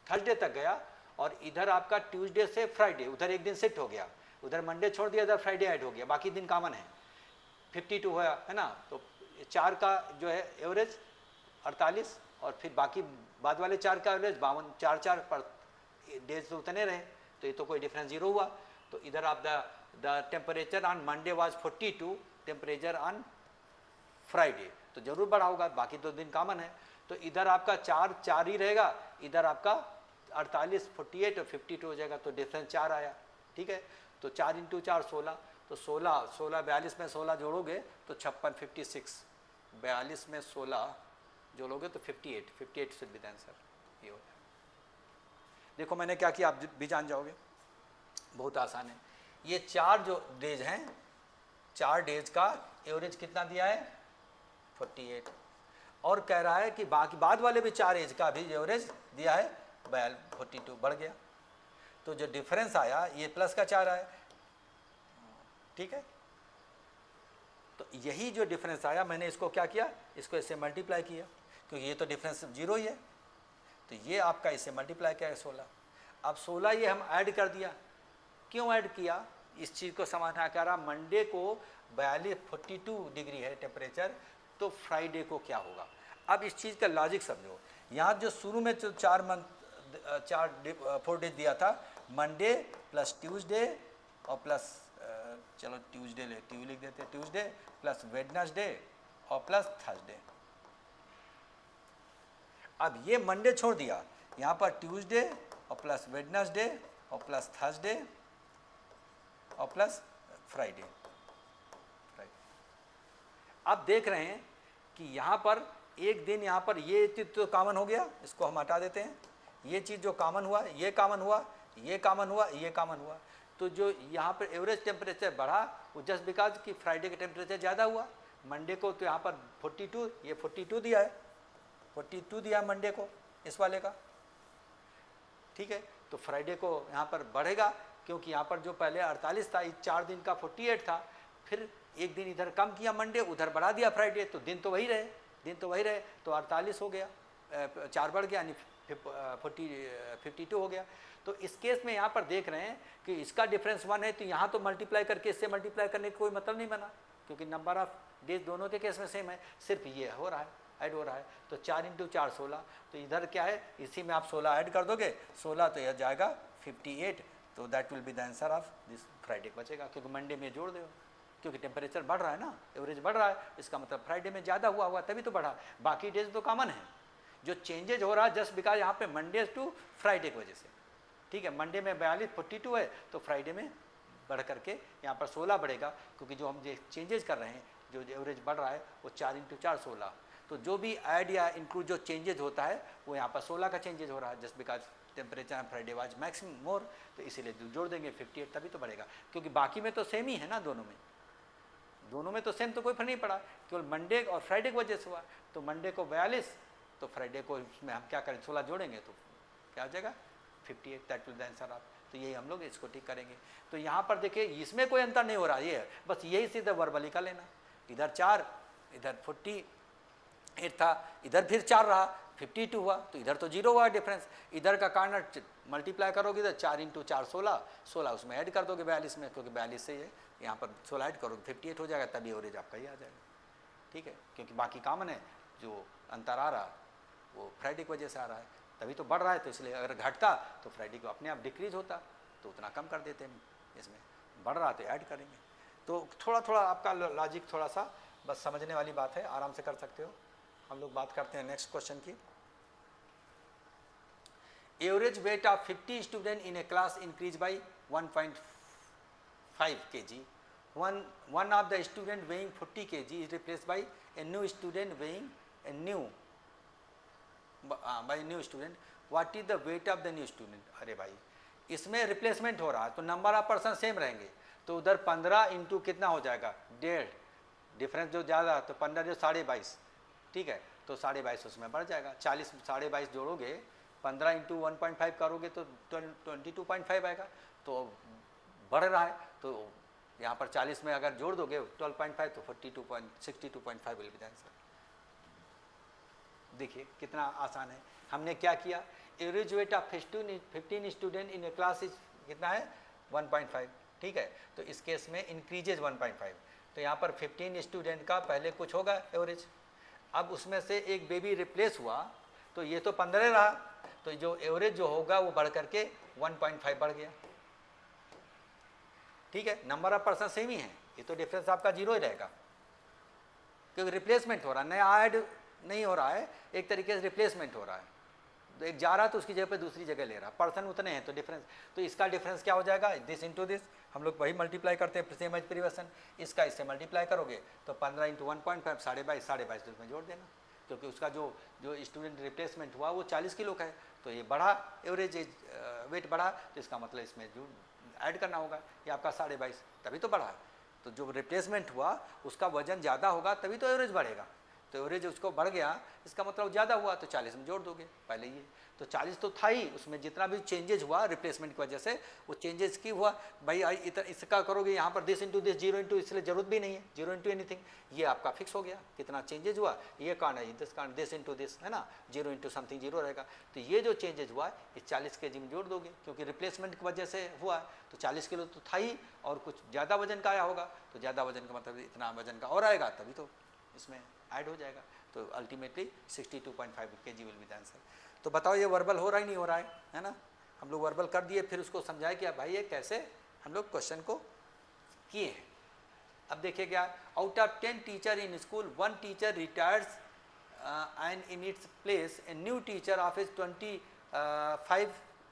थर्सडे तक गया और इधर आपका ट्यूसडे से फ्राइडे, उधर एक दिन शिफ्ट हो गया, उधर मंडे छोड़ दिया, इधर फ्राइडे ऐड हो गया, बाकी दिन कॉमन है, 52 हुआ है ना। तो 4 का जो है एवरेज 48 और फिर बाकी बाद वाले 4 का एवरेज 52, 4 पर डेज तो उतने रहे, तो ये तो कोई डिफरेंस 0 हुआ। तो इधर आप the temperature on Monday was 42, temperature on Friday तो जरूर बढ़ा होगा, बाकी 2 दिन कॉमन है, तो इधर आपका 4 ही रहेगा, इधर आपका 48 48 और 52 हो जाएगा, तो डिफरेंस 4 आया, ठीक है। तो 4 इंटू 4 16, तो 16 42 में 16 जोड़ोगे तो 56 56, 42 में 16 जोड़ोगे तो 58 शुड बी द आंसर, ये हो गया। देखो मैंने क्या किया, आप भी जान जाओगे, बहुत आसान है। ये 4 जो डेज हैं, 4 डेज का एवरेज कितना दिया है 48, और कह रहा है कि बाकी बाद वाले भी 4 एज का भी एवरेज दिया है 42, बढ़ गया। तो जो डिफरेंस आया ये प्लस का 4 आया, ठीक है। तो यही जो डिफरेंस आया, मैंने इसको क्या किया, इसको इससे मल्टीप्लाई किया, क्योंकि ये तो डिफरेंस 0 ही है, तो ये आपका इससे मल्टीप्लाई किया 16। अब 16 ये हम ऐड कर दिया। क्यों ऐड किया, इस चीज़ को समझना कह रहा, मंडे को 42 डिग्री है टेम्परेचर, तो फ्राइडे को क्या होगा। अब इस चीज़ का लॉजिक समझो। यहाँ जो शुरू में जो 4 डेज दिया था, मंडे प्लस ट्यूसडे और प्लस चलो ट्यूसडे लिख देते हैं, ट्यूसडे प्लस वेडनेसडे और प्लस थर्सडे। अब ये मंडे छोड़ दिया, यहाँ पर ट्यूसडे और प्लस वेडनेसडे और प्लस थर्सडे और प्लस फ्राइडे। अब देख रहे हैं कि यहाँ पर एक दिन, यहाँ पर ये चीज़ तो कॉमन हो गया, इसको हम हटा देते हैं। ये चीज़ जो कॉमन हुआ, ये कॉमन हुआ, ये कॉमन हुआ, ये कॉमन हुआ, तो जो यहाँ पर एवरेज टेम्परेचर बढ़ा वो जस्ट बिकॉज कि फ्राइडे का टेम्परेचर ज़्यादा हुआ। मंडे को तो यहाँ पर 42, ये 42 दिया है, 42 दिया है मंडे को इस वाले का, ठीक है। तो फ्राइडे को यहाँ पर बढ़ेगा, क्योंकि यहाँ पर जो पहले 48 था, इस 4 दिन का 48 था, फिर एक दिन इधर कम किया मंडे, उधर बढ़ा दिया फ्राइडे, तो दिन तो वही रहे, तो 48 हो गया, 4 बढ़ गया, यानी 52 हो गया। तो इस केस में यहाँ पर देख रहे हैं कि इसका डिफरेंस 1 है, तो यहाँ तो मल्टीप्लाई करके इससे मल्टीप्लाई करने का कोई मतलब नहीं बना, क्योंकि नंबर ऑफ डेज दोनों के केस में सेम है, सिर्फ ये हो रहा है, ऐड हो रहा है। तो 4 × 4 16, तो इधर क्या है, इसी में आप 16 ऐड कर दोगे, 16 तो यह जाएगा 58, तो that will be the answer of this Friday बचेगा, क्योंकि मंडे में जोड़ दो, क्योंकि टेम्परेचर बढ़ रहा है ना, एवरेज बढ़ रहा है, इसका मतलब फ्राइडे में ज़्यादा हुआ तभी तो बढ़ा। बाकी डेज तो कॉमन है, जो चेंजेज हो रहा है जस्ट बिकॉज यहाँ पे मंडे टू फ्राइडे की वजह से, ठीक है। मंडे में 42 है, तो फ्राइडे में बढ़ करके यहाँ पर 16 बढ़ेगा, क्योंकि जो हम जो चेंजेज कर रहे हैं, जो एवरेज बढ़ रहा है वो 4 × 4 16, तो जो भी ऐड या इंक्लूड जो चेंजेज होता है वो यहाँ पर 16 का चेंजेज हो रहा है, just because temperature Friday was maximum more, तो इसीलिए जोड़ देंगे 58, तभी तो बढ़ेगा, क्योंकि बाकी में तो सेम ही है ना, दोनों में तो सेम, तो कोई फर्क नहीं पड़ा, केवल मंडे और फ्राइडे की वजह से हुआ। तो मंडे को 42, तो फ्राइडे को इसमें हम क्या करें, 16 जोड़ेंगे तो क्या हो जाएगा 58, that will the answer of. तो यही हम लोग इसको ठीक करेंगे। तो यहाँ पर देखिए इसमें कोई अंतर नहीं हो रहा, ये है बस यही सीधा वर्बली का लेना, इधर 4, इधर 48 था, इधर फिर 4 रहा, 52 हुआ, तो इधर तो 0 हुआ डिफरेंस। इधर का कारण मल्टीप्लाई करोगे तो 4 × 4 16 उसमें ऐड कर दोगे 42 में, क्योंकि 42 से ये यहाँ पर 16 ऐड करोगे 58 हो जाएगा, तभी एवरेज आपका ही आ जाएगा, ठीक है। क्योंकि बाकी कॉमन है, जो अंतर आ रहा वो फ्राइडे की वजह से आ रहा है, तभी तो बढ़ रहा है। तो इसलिए अगर घटता तो फ्राइडे को अपने आप डिक्रीज होता, तो उतना कम कर देते हैं, इसमें बढ़ रहा तो ऐड करेंगे। तो थोड़ा थोड़ा आपका लॉजिक थोड़ा सा बस समझने वाली बात है, आराम से कर सकते हो। हम लोग बात करते हैं नेक्स्ट क्वेश्चन की। Average weight of 50 student in A class increase by 1.5 kg. One of the student weighing 40 kg is replaced by a new student weighing a new student. What is the weight of the new student? अरे भाई इसमें रिप्लेसमेंट हो रहा है, तो नंबर ऑफ पर्सन सेम रहेंगे, तो उधर 15 इंटू कितना हो जाएगा 1.5, डिफरेंस जो ज़्यादा तो 15 जो 22.5, ठीक है, तो 22.5 उसमें बढ़ जाएगा। 40 22.5 जोड़ोगे, 15 इंटू 1.5 करोगे तो 22.5 आएगा, तो बढ़ रहा है। तो यहाँ पर 40 में अगर जोड़ दोगे 12.5 तो 62.5 विल बी द आंसर। देखिए कितना आसान है। हमने क्या किया, average weight of 15 student in A class is कितना है 1.5, ठीक है। तो इस केस में इंक्रीजेज 1.5, तो यहाँ पर 15 स्टूडेंट का पहले कुछ होगा एवरेज, अब उसमें से एक बेबी रिप्लेस हुआ तो ये तो 15 रहा, तो जो एवरेज जो होगा वो बढ़ करके 1.5 बढ़ गया, ठीक है। नंबर ऑफ पर्सन सेम ही है, ये तो डिफरेंस आपका 0 ही रहेगा, क्योंकि रिप्लेसमेंट हो रहा है, नया ऐड नहीं हो रहा है, एक तरीके से रिप्लेसमेंट हो रहा है। तो एक जा रहा तो उसकी जगह पे दूसरी जगह ले रहा, पर्सन उतने हैं तो डिफरेंस, तो इसका डिफरेंस क्या हो जाएगा, दिस इंटू दिस, हम लोग वही मल्टीप्लाई करते हैं सेम एज प्रीवियसन, इसका इससे मल्टीप्लाई करोगे तो 15 इंटू 1.5 22.5 उसमें जोड़ देना, क्योंकि उसका जो स्टूडेंट रिप्लेसमेंट हुआ वो 40 किलो का है, तो ये बढ़ा एवरेज वेट बढ़ा, तो इसका मतलब इसमें जो ऐड करना होगा, ये आपका 22.5 तभी तो बढ़ा। तो जो रिप्लेसमेंट हुआ उसका वजन ज़्यादा होगा तभी तो एवरेज बढ़ेगा, तो तो एवरेज उसको बढ़ गया, इसका मतलब ज़्यादा हुआ तो 40 में जोड़ दोगे पहले ये, तो 40 तो था ही, उसमें जितना भी चेंजेज हुआ रिप्लेसमेंट की वजह से वो चेंजेस की हुआ। भाई इसका करोगे यहाँ पर दिस इंटू दिस 0 इंटू, इसलिए जरूरत भी नहीं है 0 इंटू एनीथिंग, ये आपका फिक्स हो गया कितना चेंजेज हुआ, ये कारण है दिस कारण दिस इंटू दिस, है ना, 0 इंटू समथिंग 0 रहेगा। तो ये जो चेंजेज हुआ इस 40 kg में जोड़ दोगे, क्योंकि रिप्लेसमेंट की वजह से हुआ, तो 40 किलो तो था ही, और कुछ ज़्यादा वजन का आया होगा, तो ज़्यादा वजन का मतलब इतना वजन का और आएगा, तभी तो इसमें ऐड हो जाएगा। तो ultimately 62.5 kg will be the answer. तो बताओ ये वर्बल हो रहा ही नहीं हो रहा है ना, हम लोग वर्बल कर दिए, फिर उसको समझाए कि भाई ये कैसे हम लोग क्वेश्चन को किए हैं। अब देखिए क्या, out of 10 teacher in school 1 teacher retires and in its place a new teacher of age 25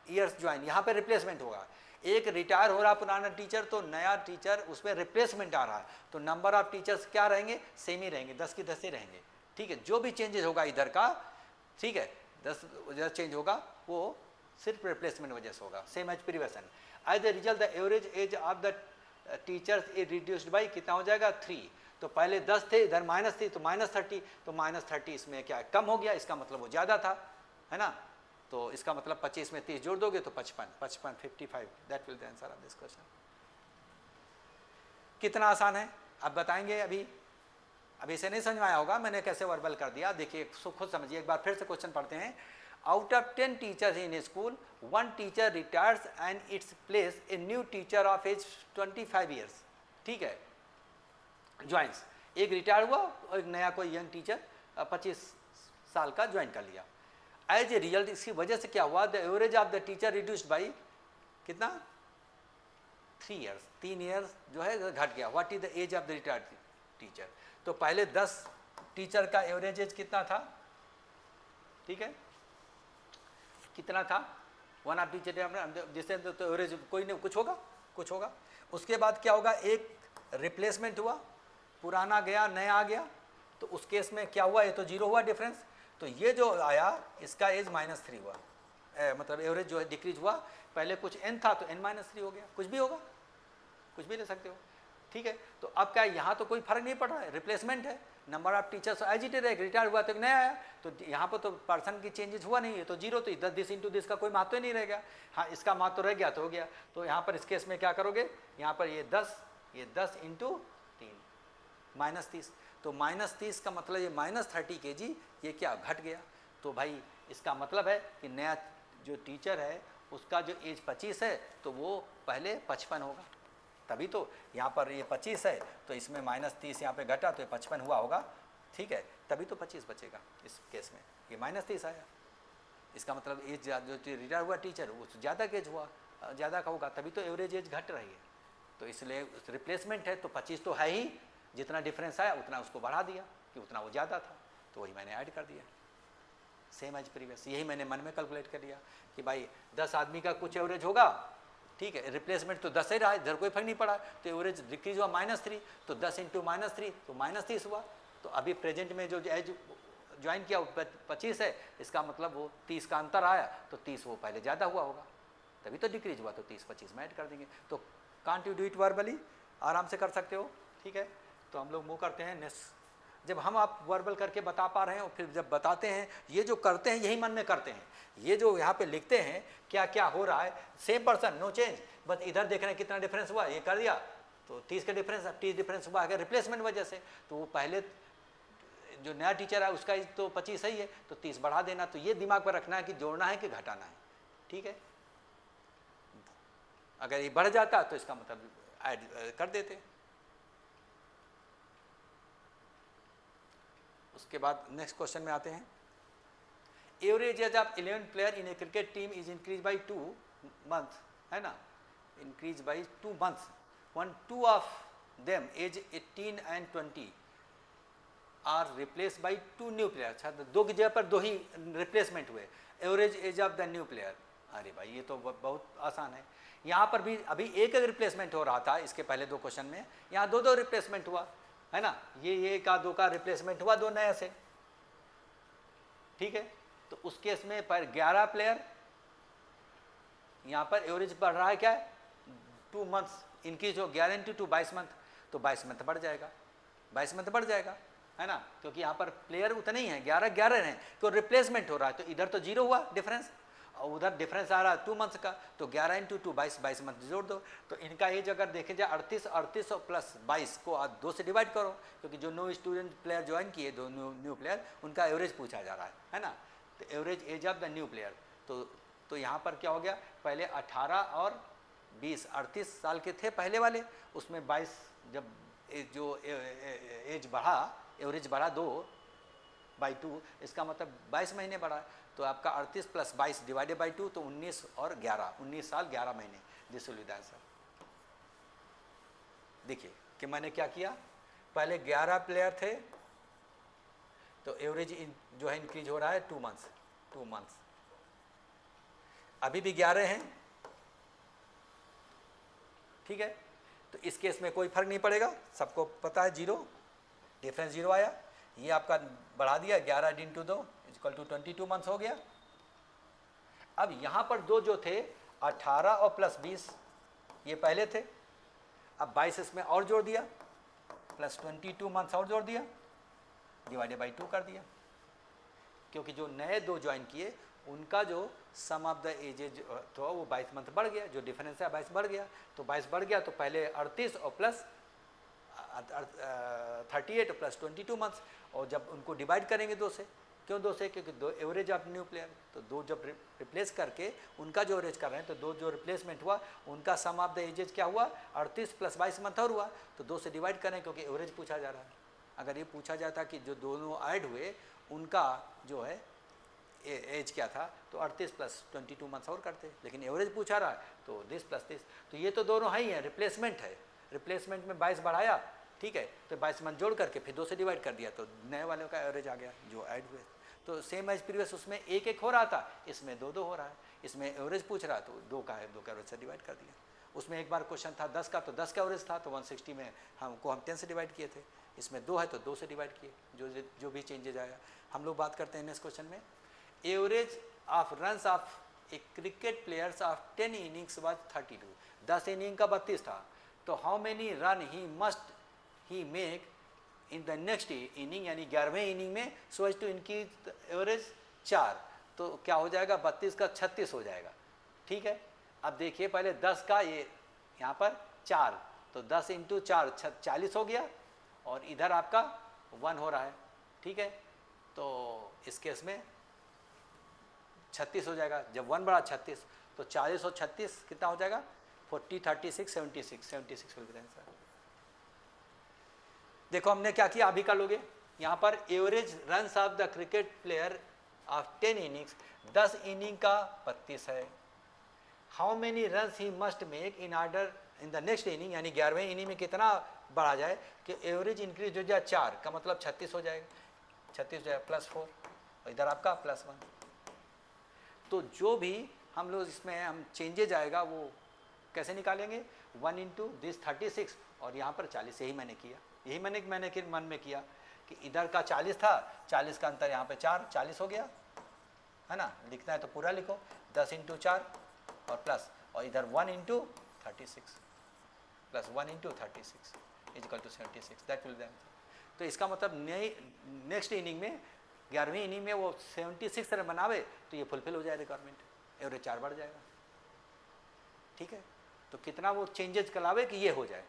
years join. यहाँ पे रिप्लेसमेंट होगा, एक रिटायर हो रहा पुराना टीचर, तो नया टीचर उसमें रिप्लेसमेंट आ रहा है, तो नंबर ऑफ टीचर्स क्या रहेंगे, सेम ही रहेंगे, 10 की 10 ही रहेंगे, ठीक है। जो भी चेंजेस होगा इधर का, ठीक है, 10 वजह चेंज होगा वो सिर्फ रिप्लेसमेंट वजह से होगा, same as previous. As the result the average age of the teachers is reduced by कितना हो जाएगा 3, तो पहले 10 थे, इधर माइनस थी तो -30, तो -30 इसमें क्या कम हो गया, इसका मतलब वो ज़्यादा था, है ना। तो इसका मतलब 25 में 30 जोड़ दोगे तो 55 55 that will the answer of this question. कितना आसान है अब बताएंगे। अभी इसे नहीं समझ में आया होगा मैंने कैसे वर्बल कर दिया, देखिए खुद समझिए, एक बार फिर से क्वेश्चन पढ़ते हैं। Out of 10 teachers in school 1 teacher retires and its place a new teacher of age 25 years, ठीक है, ज्वाइंस। एक रिटायर हुआ और एक नया कोई यंग टीचर 25 साल का ज्वाइन कर लिया। एज ए रिजल्ट इसकी वजह से क्या हुआ, the average of the teacher reduced by कितना 3 ईयर्स, 3 ईयर्स जो है घट गया। What is the age of the retired teacher, तो पहले 10 टीचर का एवरेज एज कितना था, ठीक है, कितना था, 1 ऑफ टीचर जिससे तो एवरेज कोई नहीं, कुछ होगा। उसके बाद क्या होगा, एक रिप्लेसमेंट हुआ, पुराना गया नया आ गया, तो उस केस में क्या हुआ, ये तो 0 हुआ डिफरेंस, तो ये जो आया इसका एज -3 हुआ, मतलब एवरेज जो है डिक्रीज हुआ, पहले कुछ n था तो n-3 हो गया, कुछ भी होगा, कुछ भी ले सकते हो, ठीक है। तो अब क्या यहाँ तो कोई फर्क नहीं पड़ रहा है, रिप्लेसमेंट है, number of teachers as it is, retire हुआ तो एक नया आया, तो यहाँ पर तो पर्सन की चेंजेस हुआ नहीं है, तो 0, तो इधर दिस इंटू दिस का कोई महत्व ही नहीं रह गया। हाँ, इसका महत्व रह गया तो हो गया, तो यहाँ पर इस केस में क्या करोगे, यहाँ पर ये 10 इंटू 3 -30, तो -30 का मतलब ये -30 kg ये क्या घट गया। तो भाई इसका मतलब है कि नया जो टीचर है उसका जो एज 25 है तो वो पहले 55 होगा, तभी तो यहाँ पर ये 25 है तो इसमें -30 यहाँ पे घटा तो ये 55 हुआ होगा, ठीक है, तभी तो 25 बचेगा। इस केस में ये -30 आया, इसका मतलब एज जो रिटायर हुआ टीचर वो ज़्यादा एज हुआ, ज़्यादा का होगा, तभी तो एवरेज एज घट रही है। तो इसलिए रिप्लेसमेंट है तो 25 तो है ही, जितना डिफरेंस आया उतना उसको बढ़ा दिया कि उतना वो ज़्यादा था, तो वही मैंने ऐड कर दिया, सेम एज प्रीवियस। यही मैंने मन में कैलकुलेट कर लिया कि भाई 10 आदमी का कुछ एवरेज होगा, ठीक है, रिप्लेसमेंट तो 10 ही रहा, इधर कोई फर्क नहीं पड़ा, तो एवरेज डिक्रीज हुआ -3, तो 10 इंटू -3 तो -30 हुआ। तो अभी प्रेजेंट में जो एज ज्वाइन किया 25 है, इसका मतलब वो 30 का अंतर आया, तो 30 वो पहले ज़्यादा हुआ होगा, तभी तो डिक्रीज हुआ, तो 30-25 में ऐड कर देंगे। तो can't you do it verbally, आराम से कर सकते हो, ठीक है। तो हम लोग मूव करते हैं नेक्स्ट। जब हम आप वर्बल करके बता पा रहे हैं और फिर जब बताते हैं, ये जो करते हैं यही मन में करते हैं, ये जो यहाँ पे लिखते हैं क्या क्या हो रहा है, सेम पर्सन नो चेंज, बस इधर देख रहे हैं कितना डिफरेंस हुआ, ये कर दिया तो 30 का डिफरेंस, अब 30 डिफरेंस हुआ है रिप्लेसमेंट वजह से, तो वो पहले जो नया टीचर है उसका तो 25 सही है तो 30 बढ़ा देना। तो ये दिमाग पर रखना है कि जोड़ना है कि घटाना है, ठीक है। अगर ये बढ़ जाता तो इसका मतलब ऐड कर देते। उसके बाद नेक्स्ट क्वेश्चन में आते हैं। Average age of 11 player in a cricket team is increase by 2 month, है ना, increase by 2 months, 2 of them age 18 and 20 are replace by 2 new player. अच्छा, 2 की जगह पर 2 ही रिप्लेसमेंट हुए। Average age of the new player, अरे भाई ये तो बहुत आसान है। यहाँ पर भी अभी एक रिप्लेसमेंट हो रहा था इसके पहले 2 क्वेश्चन में, यहाँ 2 रिप्लेसमेंट हुआ, है ना, ये का 2 का रिप्लेसमेंट हुआ 2 नए से, ठीक है। तो उस केस में पर 11 प्लेयर, यहाँ पर एवरेज बढ़ रहा है क्या है 2 मंथ्स, इनकी जो 11 इंटू 2 22 मंथ, तो 22 मंथ बढ़ जाएगा, 22 मंथ बढ़ जाएगा, है ना, क्योंकि यहाँ पर प्लेयर उतने ही हैं, 11 हैं, तो रिप्लेसमेंट हो रहा है, तो इधर तो 0 हुआ डिफरेंस, और उधर डिफरेंस आ रहा है 2 मंथ्स का, तो 11 × 2 22 मंथ जोड़ दो, तो इनका एज अगर देखे जाए 38 और प्लस 22 को आप 2 से डिवाइड करो, क्योंकि जो न्यू स्टूडेंट प्लेयर ज्वाइन किए, दो न्यू प्लेयर, उनका एवरेज पूछा जा रहा है ना, तो average age of the new player, तो यहाँ पर क्या हो गया, पहले 18 और 20 38 साल के थे पहले वाले, उसमें 22 जब जो एज बढ़ा, एवरेज बढ़ा 2/2, इसका मतलब 22 महीने बढ़ा, तो आपका 38 + 22 डिवाइडेड बाई 2, तो 19 और 11, 19 साल 11 महीने, this will be the answer. देखिए कि मैंने क्या किया, पहले 11 प्लेयर थे, तो एवरेज जो है इंक्रीज हो रहा है 2 मंथ्स, अभी भी 11 हैं, ठीक है, तो इस केस में कोई फर्क नहीं पड़ेगा, सबको पता है 0, डिफरेंस 0 आया, ये आपका बढ़ा दिया, 11 × 2 = 22 मंथ्स हो गया। अब यहाँ पर दो जो थे 18 और प्लस 20, ये पहले थे, अब 22 इसमें और जोड़ दिया, प्लस 22 मंथ्स और जोड़ दिया, डिवाइडेड बाई 2 कर दिया, क्योंकि जो नए दो ज्वाइन किए उनका जो सम ऑफ द एजेज तो वो 22 मंथ बढ़ गया, जो डिफरेंस है 22 बढ़ गया, तो 22 बढ़ गया, तो पहले 38 और प्लस 38 प्लस 22 मंथ्स, और जब उनको डिवाइड करेंगे 2 से, क्यों 2 से, क्योंकि 2 एवरेज ऑफ न्यू प्लेयर, तो 2 जब रिप्लेस करके उनका जो एवरेज कर रहे हैं, तो 2 जो रिप्लेसमेंट हुआ उनका सम ऑफ द एजेज क्या हुआ, 38 + 22 मंथ और हुआ, तो 2 से डिवाइड करें, क्योंकि एवरेज पूछा जा रहा है। अगर ये पूछा जाता कि जो दोनों ऐड हुए उनका जो है एज क्या था, तो 38 + 22 मंथ्स और करते, लेकिन एवरेज पूछा रहा है, तो 10 + 30, तो ये तो दोनों ही हैं, रिप्लेसमेंट है, रिप्लेसमेंट में 22 बढ़ाया, ठीक है, तो 22 मंथ जोड़ करके फिर 2 से डिवाइड कर दिया, तो नए वाले का एवरेज आ गया जो ऐड हुए, तो सेम एज प्रीवियस, उसमें 1 हो रहा था, इसमें 2 हो रहा है, इसमें एवरेज पूछ रहा, तो 2 का एवरेज से डिवाइड कर दिया। उसमें एक बार क्वेश्चन था 10 का, तो 10 का एवरेज था, तो 160 में हम 10 से डिवाइड किए थे, इसमें 2 है तो 2 से डिवाइड किए, जो भी चेंजेज आया। हम लोग बात करते हैं नेक्स्ट क्वेश्चन में, average of runs of a cricket players of 10 innings was 32, 10 inning का 32 था, तो how many run he make in the next inning, यानी 11वें इनिंग में, so as to increase average 4, तो क्या हो जाएगा, 32 का 36 हो जाएगा, ठीक है। अब देखिए पहले 10 का ये यहाँ पर 4, तो 10 × 4 40 हो गया, और इधर आपका 1 हो रहा है, ठीक है, तो इस केस में 36 हो जाएगा, जब 1 बढ़ा 36, तो 40 और 36 कितना हो जाएगा, 40 36 76 विल बी द आंसर। देखो हमने क्या किया, अभी कर लोगे, यहाँ पर average runs off the cricket player of 10 innings, 10 inning का 32 है, how many runs he must make in order in the next inning, यानी 11वें इनिंग में कितना बढ़ा जाए कि एवरेज इंक्रीज हो जाए 4 का, मतलब 36 हो जाएगा, 36 हो जाएगा, +4, और इधर आपका +1, तो जो भी हम लोग इसमें हम चेंजेज आएगा वो कैसे निकालेंगे, 1 × दिस 36 और यहाँ पर 40, यही मैंने किया, यही मैंने मन में किया कि इधर का 40 था, 40 का अंतर यहाँ पे 4, 40 हो गया, है ना, लिखना है तो पूरा लिखो, 10 × 4 और प्लस, और इधर 1 × 36 plus 1 × 36 = 76, that will be the answer. तो इसका मतलब नेक्स्ट इनिंग में 11वीं इनिंग में वो 76 रन बनावे, तो ये फुलफिल हो जाए रिक्वायरमेंट, एवरेज 4 बढ़ जाएगा, ठीक है, तो कितना वो चेंजेस करावे कि ये हो जाए,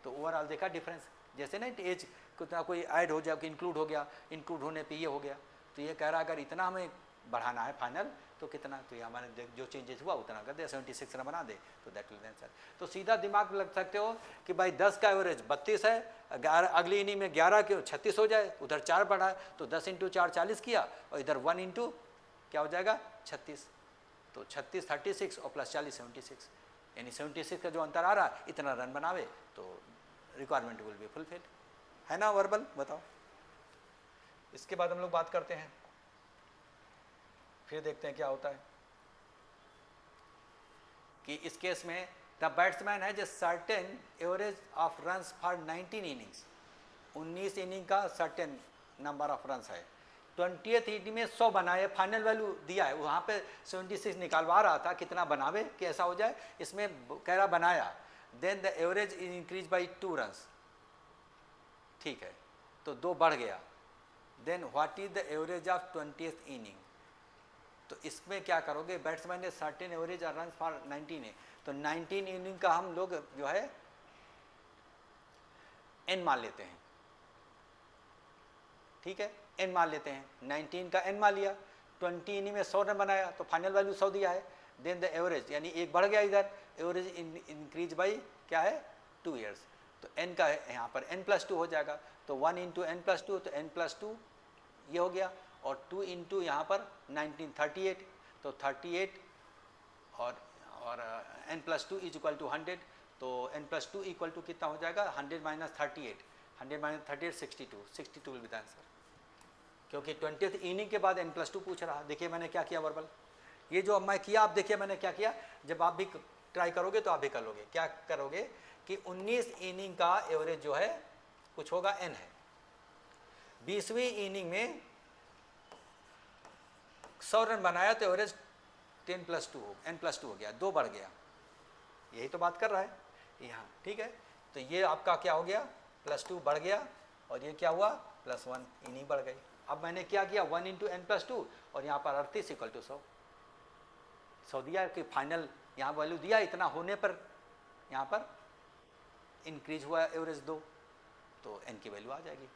तो ओवरऑल देखा डिफरेंस, जैसे ना एज कितना कोई ऐड हो जाए कि इंक्लूड हो गया, इंक्लूड होने पे ये हो गया, तो ये कह रहा अगर इतना हमें बढ़ाना है फाइनल, तो कितना, तो ये हमारे जो चेंजेस हुआ उतना कर दे, 76 रन बना दे, तो दैट विल बी आंसर। तो सीधा दिमाग में लग सकते हो कि भाई 10 का एवरेज 32 है, अगली इनिंग में 11 के 36 हो जाए, उधर 4 बढ़ा है, तो 10 × 4 40 किया, और इधर 1 × क्या हो जाएगा 36, तो 36 36 और प्लस 40 76, यानी 76 का जो अंतर आ रहा है इतना रन बनावे तो रिक्वायरमेंट विल बी फुलफिल, है ना वर्बल, बताओ। इसके बाद हम लोग बात करते हैं, फिर देखते हैं क्या होता है कि इस केस में द बैट्समैन है जो certain average of runs for 19 innings, 19 inning का सर्टेन नंबर ऑफ रन्स है, 20th इनिंग में 100 बनाए, फाइनल वैल्यू दिया है, वहाँ पे 76 निकालवा रहा था कितना बनावे कि ऐसा हो जाए, इसमें कह रहा बनाया, then the average is increase by 2 runs, ठीक है, तो 2 बढ़ गया। Then what is the average of 20th inning, तो इसमें क्या करोगे, बैट्समैन ने सर्टेन एवरेज रन फॉर 19 है, तो 19 इनिंग का हम लोग जो है एन मान लेते हैं, ठीक है, एन मान लेते हैं, 19 का एन मान लिया, 20 इनिंग में 100 रन बनाया तो फाइनल वैल्यू 100 दिया है। देन द एवरेज यानी एक बढ़ गया इधर, एवरेज इंक्रीज बाई क्या है 2 ईयर्स, तो एन का यहाँ पर n+2 हो जाएगा, तो 1 × n+2 तो n+2 ये हो गया, और 2 × यहाँ पर 19 38, तो 38 और n+2 इज इक्वल टू 100, तो n+2 इक्वल टू कितना हो जाएगा 100 - 38, 100 - 38 62 विल बी द आंसर, क्योंकि 20th इनिंग के बाद n+2 पूछ रहा। देखिए मैंने क्या किया वर्बल, ये जो अब मैं किया, आप देखिए मैंने क्या किया, जब आप भी ट्राई करोगे तो आप भी कर लोगे। क्या करोगे कि 19 इनिंग का एवरेज जो है कुछ होगा n है, 20वीं इनिंग में 100 रन बनाया तो एवरेज 10+2 हो n+2 हो गया, 2 बढ़ गया, यही तो बात कर रहा है यहाँ, ठीक है। तो ये आपका क्या हो गया +2 बढ़ गया, और ये क्या हुआ +1 इनिंग बढ़ गई। अब मैंने क्या किया 1 × n+2 और यहाँ पर 38 = 100, 100 दिया कि फाइनल यहाँ वैल्यू दिया, इतना होने पर यहाँ पर इंक्रीज हुआ एवरेज 2, तो n की वैल्यू आ जाएगी।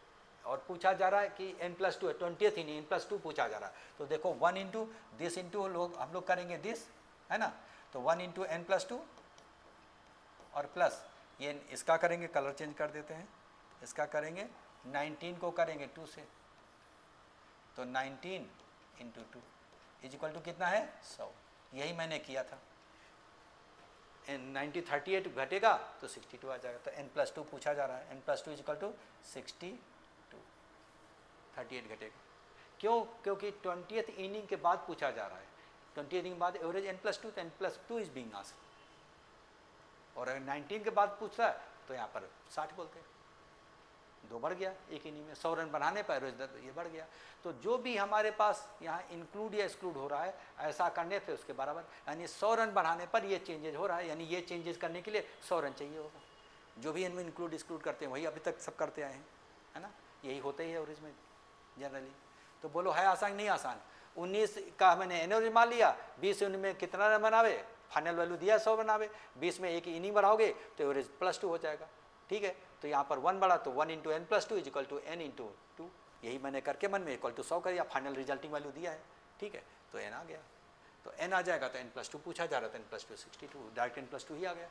और पूछा जा रहा है कि n+2 है, 20th इनिंग n+2 पूछा जा रहा है, तो देखो 1 × दिस इंटू हम लोग करेंगे दिस, है ना, तो 1 × n+2 और प्लस ये इसका करेंगे, कलर चेंज कर देते हैं, इसका करेंगे 19 को करेंगे 2 से, तो 19 × 2 इज इक्वल टू कितना है 100, यही मैंने किया था। 38 घटेगा तो 62 आ जाएगा, तो n+2 पूछा जा रहा है, n+2 इज इक्वल टू 62, 38 घटेगा, क्यों, क्योंकि 20th इनिंग के बाद पूछा जा रहा है, 20th इनिंग बाद एवरेज n+2, तो n+2 इज बीइंग आस्क्ड, और अगर 19 के बाद पूछ रहा है तो यहाँ पर 60 बोलते हैं, 2 बढ़ गया एक इनिंग में, 100 रन बनाने पर एवरेज ये बढ़ गया। तो जो भी हमारे पास यहाँ इंक्लूड या एक्सक्लूड हो रहा है, ऐसा करने पे उसके बराबर, यानी 100 रन बढ़ाने पर ये चेंजेज हो रहा है, यानी ये चेंजेस करने के लिए 100 रन चाहिए होगा। जो भी इनमें इंक्लूड एक्सक्लूड करते हैं वही अभी तक सब करते आए हैं, है ना, यही होता ही है एवरेज में जनरली। तो बोलो है आसान नहीं आसान, 19 का मैंने एवरेज मान लिया, 20 में कितना रन बनावे, फाइनल वैल्यू दिया 100 बनावे, 20 में एक इनिंग बढ़ाओगे तो एवरेज +2 हो जाएगा, ठीक है। तो यहाँ पर 1 बढ़ा तो 1 × n+2 is equal to n × 2, यही मैंने करके मन में इक्वल टू 100 कर दिया, फाइनल रिजल्टिंग वैल्यू दिया है, ठीक है, तो n आ गया, तो n आ जाएगा, तो n+2 पूछा जा रहा था, n+2 62, डायरेक्ट n+2 ही आ गया।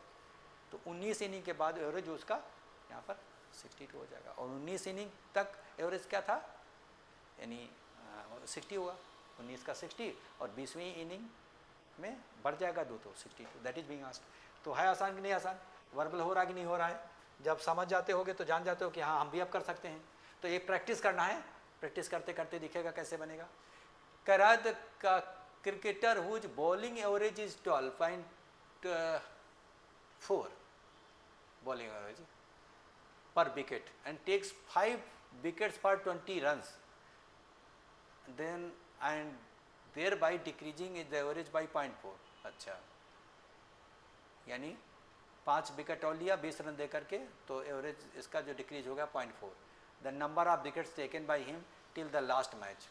तो 19 इनिंग के बाद एवरेज उसका यहाँ पर 62 हो जाएगा, और 19 इनिंग तक एवरेज क्या था, यानी 60 हुआ, 19 का 60, और 20वीं इनिंग में बढ़ जाएगा 2 तो 62, दैट इज बीइंग आस्क्ड। तो है आसान कि नहीं आसान, वर्बल हो रहा कि नहीं हो रहा है, जब समझ जाते होगे तो जान जाते हो कि हाँ हम भी अब कर सकते हैं। तो ये प्रैक्टिस करना है, प्रैक्टिस करते करते दिखेगा कैसे बनेगा। कराद का cricketer whose bowling average is 12.4 bowling average per wicket and takes 5 wickets for 20 runs, then and there by decreasing the average by 0.4। अच्छा, यानी 5 विकेट और लिया 20 रन दे करके, तो एवरेज इसका जो डिक्रीज हो गया 0.4। The number of wickets taken by him till the last match.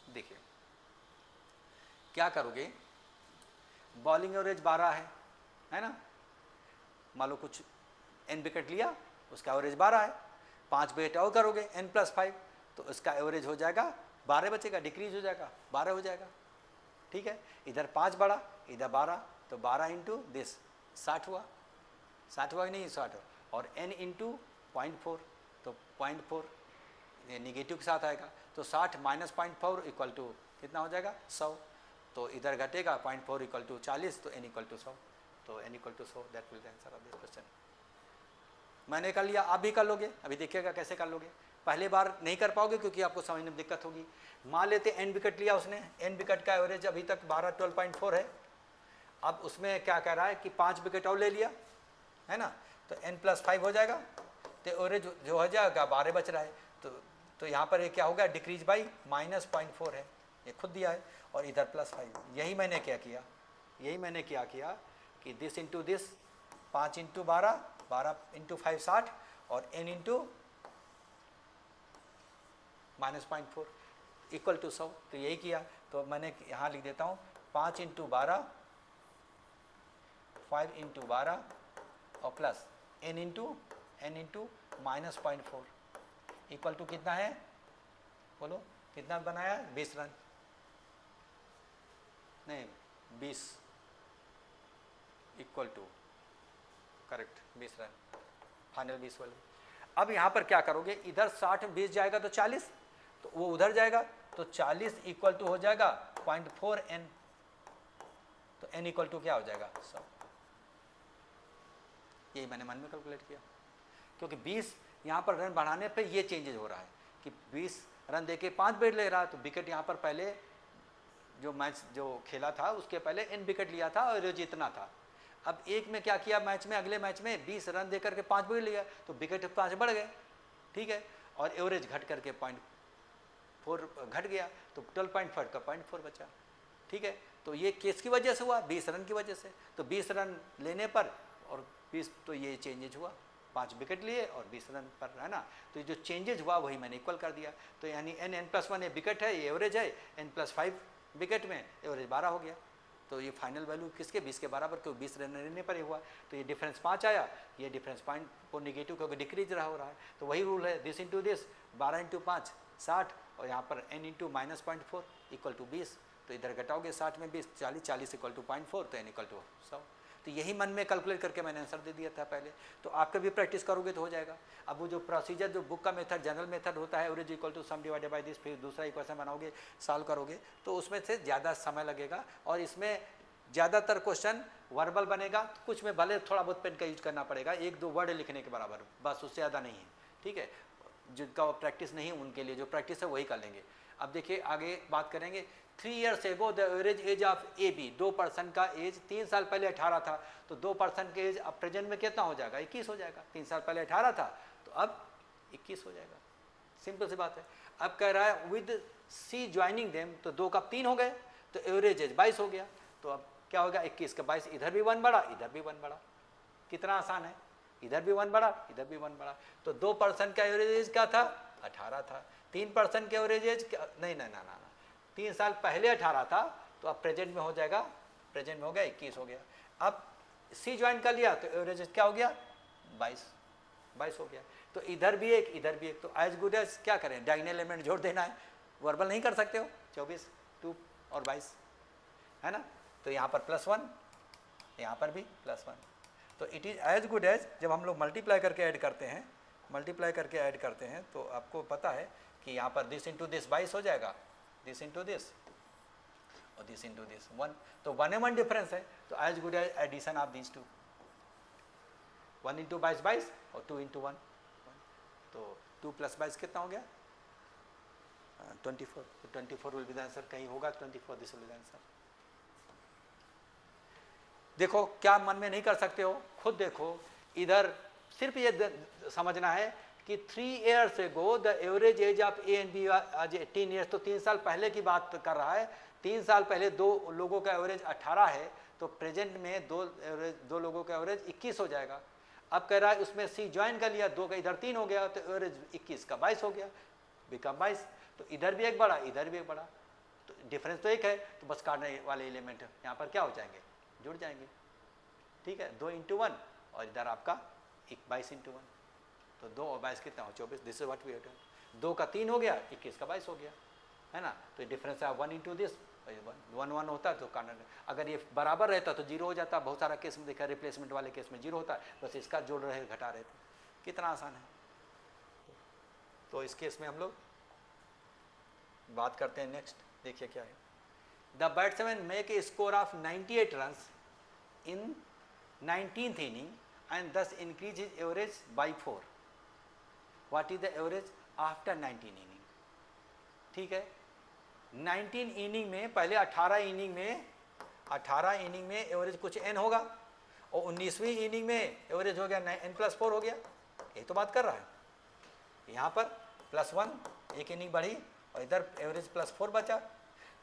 देखिए क्या करोगे, बॉलिंग एवरेज 12 है ना, मान लो कुछ n विकेट लिया, उसका एवरेज 12 है, 5 विकेट और करोगे n+5, तो उसका एवरेज हो जाएगा 12 बचेगा, डिक्रीज हो जाएगा 12 हो जाएगा, ठीक है। इधर 5 बढ़ा, इधर 12, तो 12 × दिस 60 हुआ, 60 हुआ कि नहीं 60, और n × 0.4, तो 0.4 निगेटिव के साथ आएगा, तो 60 - 0.4 इक्वल टू कितना हो जाएगा 100, तो इधर घटेगा 0.4 इक्वल टू 40, तो n इक्वल टू 100, तो n equal to 100, that will the answer of this question. मैंने कर लिया, आप भी कर लोगे, अभी देखिएगा कैसे कर लोगे। पहले बार नहीं कर पाओगे क्योंकि आपको समझने में दिक्कत होगी। मान लेते n विकेट लिया उसने, n विकेट का एवरेज अभी तक 12.4 है, अब उसमें क्या कह रहा है कि 5 विकेट और ले लिया, है ना, तो n+5 हो जाएगा, तो एवरेज जो हो जाएगा 12 बच रहा है, तो यहाँ पर ये क्या होगा, डिक्रीज बाई -0.4 है, ये खुद दिया है, और इधर +5। यही मैंने क्या किया, यही मैंने क्या किया कि दिस इंटू दिस, 5 × 12, 12 × 5 60, और n × -0.4 इक्वल टू 100। तो यही किया, तो मैंने यहाँ लिख देता हूँ 5 × 12, 5 × 12 और plus n into -0.4 equal to कितना है, बोलो कितना बनाया, 20 रन, नहीं 20 equal to correct 20 run, final 20 वाले। अब यहाँ पर क्या करोगे, इधर 60 में 20 जाएगा तो 40, तो वो उधर जाएगा तो 40 इक्वल टू हो जाएगा 0.4 n, तो n इक्वल टू क्या हो जाएगा 100। यही मैंने मन में कैलकुलेट किया, क्योंकि 20 यहाँ पर रन बढ़ाने पे ये चेंजेज हो रहा है कि 20 रन देके 5 विकेट ले रहा है, तो विकेट यहाँ पर पहले जो मैच जो खेला था उसके पहले n विकेट लिया था और जीतना था। अब एक में क्या किया, मैच में अगले मैच में 20 रन देकर के 5 विकेट लिया, तो विकेट 5 बढ़ गए, ठीक है, और एवरेज घट करके 0.4 घट गया, तो 12.5 का 0.4 बचा, ठीक है। तो ये केस की वजह से हुआ, 20 रन की वजह से। तो 20 रन लेने पर और 20, तो ये चेंजेज हुआ, 5 विकेट लिए और 20 रन पर, है ना। तो ये जो चेंजेज हुआ वही मैंने इक्वल कर दिया। तो यानी n+1 ये विकेट है, ये एवरेज है, n+5 विकेट में एवरेज 12 हो गया। तो ये फाइनल वैल्यू किसके, 20 के बराबर, क्योंकि 20 रन लेने पर ही हुआ। तो ये डिफरेंस 5 आया, ये डिफरेंस 0.4 निगेटिव, क्योंकि डिक्रीज रहा हो रहा है। तो वही रूल है, दिस इंटू दिस, 12 × 5 60, और यहाँ पर n इंटू -0.4 इक्वल टू 20। तो इधर घटाओगे 60 में 20, 40, 40 इक्वल टू 0.4, तो n इक्वल टू 100। तो यही मन में कैलकुलेट करके मैंने आंसर दे दिया था पहले। तो आपका भी प्रैक्टिस करोगे तो हो जाएगा। अब वो जो प्रोसीजर, जो बुक का मेथड, जनरल मेथड होता है, average equal to sum divided by this, फिर दूसरा इक्वेशन बनाओगे, सॉल्व करोगे, तो उसमें से ज़्यादा समय लगेगा और इसमें ज़्यादातर क्वेश्चन वर्बल बनेगा। कुछ में भले थोड़ा बहुत पेन का यूज करना पड़ेगा, 1-2 वर्ड लिखने के बराबर, बस, उससे ज़्यादा नहीं है, ठीक है। जिनका प्रैक्टिस नहीं है उनके लिए जो प्रैक्टिस है वही कर लेंगे। अब देखिए आगे बात करेंगे। 3 years ago the average age of a B, 2 person का एज 3 साल पहले 18 था, तो 2 पर्सन के एज अब प्रेजेंट में कितना हो जाएगा, 21 हो जाएगा। 3 साल पहले 18 था तो अब 21 हो जाएगा, सिंपल सी बात है। अब कह रहा है विद सी ज्वाइनिंग देम, तो 2 का 3 हो गए, तो एवरेज एज 22 हो गया। तो अब क्या होगा, 21 का 22, इधर भी 1 बढ़ा, इधर भी 1 बढ़ा, कितना आसान है, इधर भी 1 बढ़ा, इधर भी 1 बढ़ा। तो 2 पर्सन का एवरेज एज क्या था, 18 था। 3 पर्सन के एवरेज एज नहीं, 3 साल पहले 18 था, तो अब प्रेजेंट में हो जाएगा, प्रेजेंट में हो गया 21 हो गया। अब सी ज्वाइन कर लिया तो एवरेज क्या हो गया, 22 हो गया। तो इधर भी एक, इधर भी एक, तो एज गुड एज क्या करें, डायगोनल एलिमेंट जोड़ देना है, वर्बल नहीं कर सकते हो। 24, 2 और 22, है ना। तो यहाँ पर +1, यहाँ पर भी +1। तो it is as good as, जब हम लोग मल्टीप्लाई करके ऐड करते हैं, मल्टीप्लाई करके ऐड करते हैं, तो आपको पता है कि यहाँ पर दिस इंटू दिस 22 हो जाएगा, दिस इंटू दिस और दिस इंटू दिस 1, तो 1 डिफरेंस है। तो as good as addition of this 2, 1 into 22 22 और 2 इंटू 1 1, तो 2 + 22 कितना हो गया, 24। तो 24 विल बी द आंसर, कहीं होगा 24, this will be the answer. देखो क्या मन में नहीं कर सकते हो, खुद देखो, इधर सिर्फ ये समझना है कि 3 years ago the average age of a and B आज 18 years, तो 3 साल पहले की बात कर रहा है। 3 साल पहले 2 लोगों का एवरेज 18 है, तो प्रेजेंट में 2 लोगों का एवरेज 21 हो जाएगा। अब कह रहा है उसमें सी ज्वाइन कर लिया, 2 का इधर 3 हो गया, तो एवरेज 21 का 22 हो गया, बिकम 22। तो इधर भी एक बढ़ा, इधर भी एक बढ़ा, तो डिफरेंस तो एक है, तो बस काटने वाले एलिमेंट यहाँ पर क्या हो जाएंगे, जुड़ जाएंगे, ठीक है। 2 इंटू 1 और इधर आपका 22 इंटू 1, तो 2 और 22 कितना हो, 24। This is what we have done. 2 का 3 हो गया, 21 का 22 हो गया, है ना। तो डिफरेंस है 1 इंटू दिस, 1 होता है तो काटना। अगर ये बराबर रहता तो 0 हो जाता। बहुत सारा केस में देखा, रिप्लेसमेंट वाले केस में 0 होता है, बस इसका जोड़ रहे घटा रहे थे। कितना आसान है। तो इस केस में हम लोग बात करते हैं नेक्स्ट, देखिए क्या है। The batsman make a score of 98 runs in 19th inning and thus increase his average by 4. What is the average after 19 inning? ठीक है, 19 इनिंग में, पहले 18 इनिंग में एवरेज कुछ n होगा, और 19वीं इनिंग में एवरेज हो गया n+4 हो गया। ये तो बात कर रहा है। यहाँ पर +1 एक इनिंग बढ़ी और इधर एवरेज +4 बचा।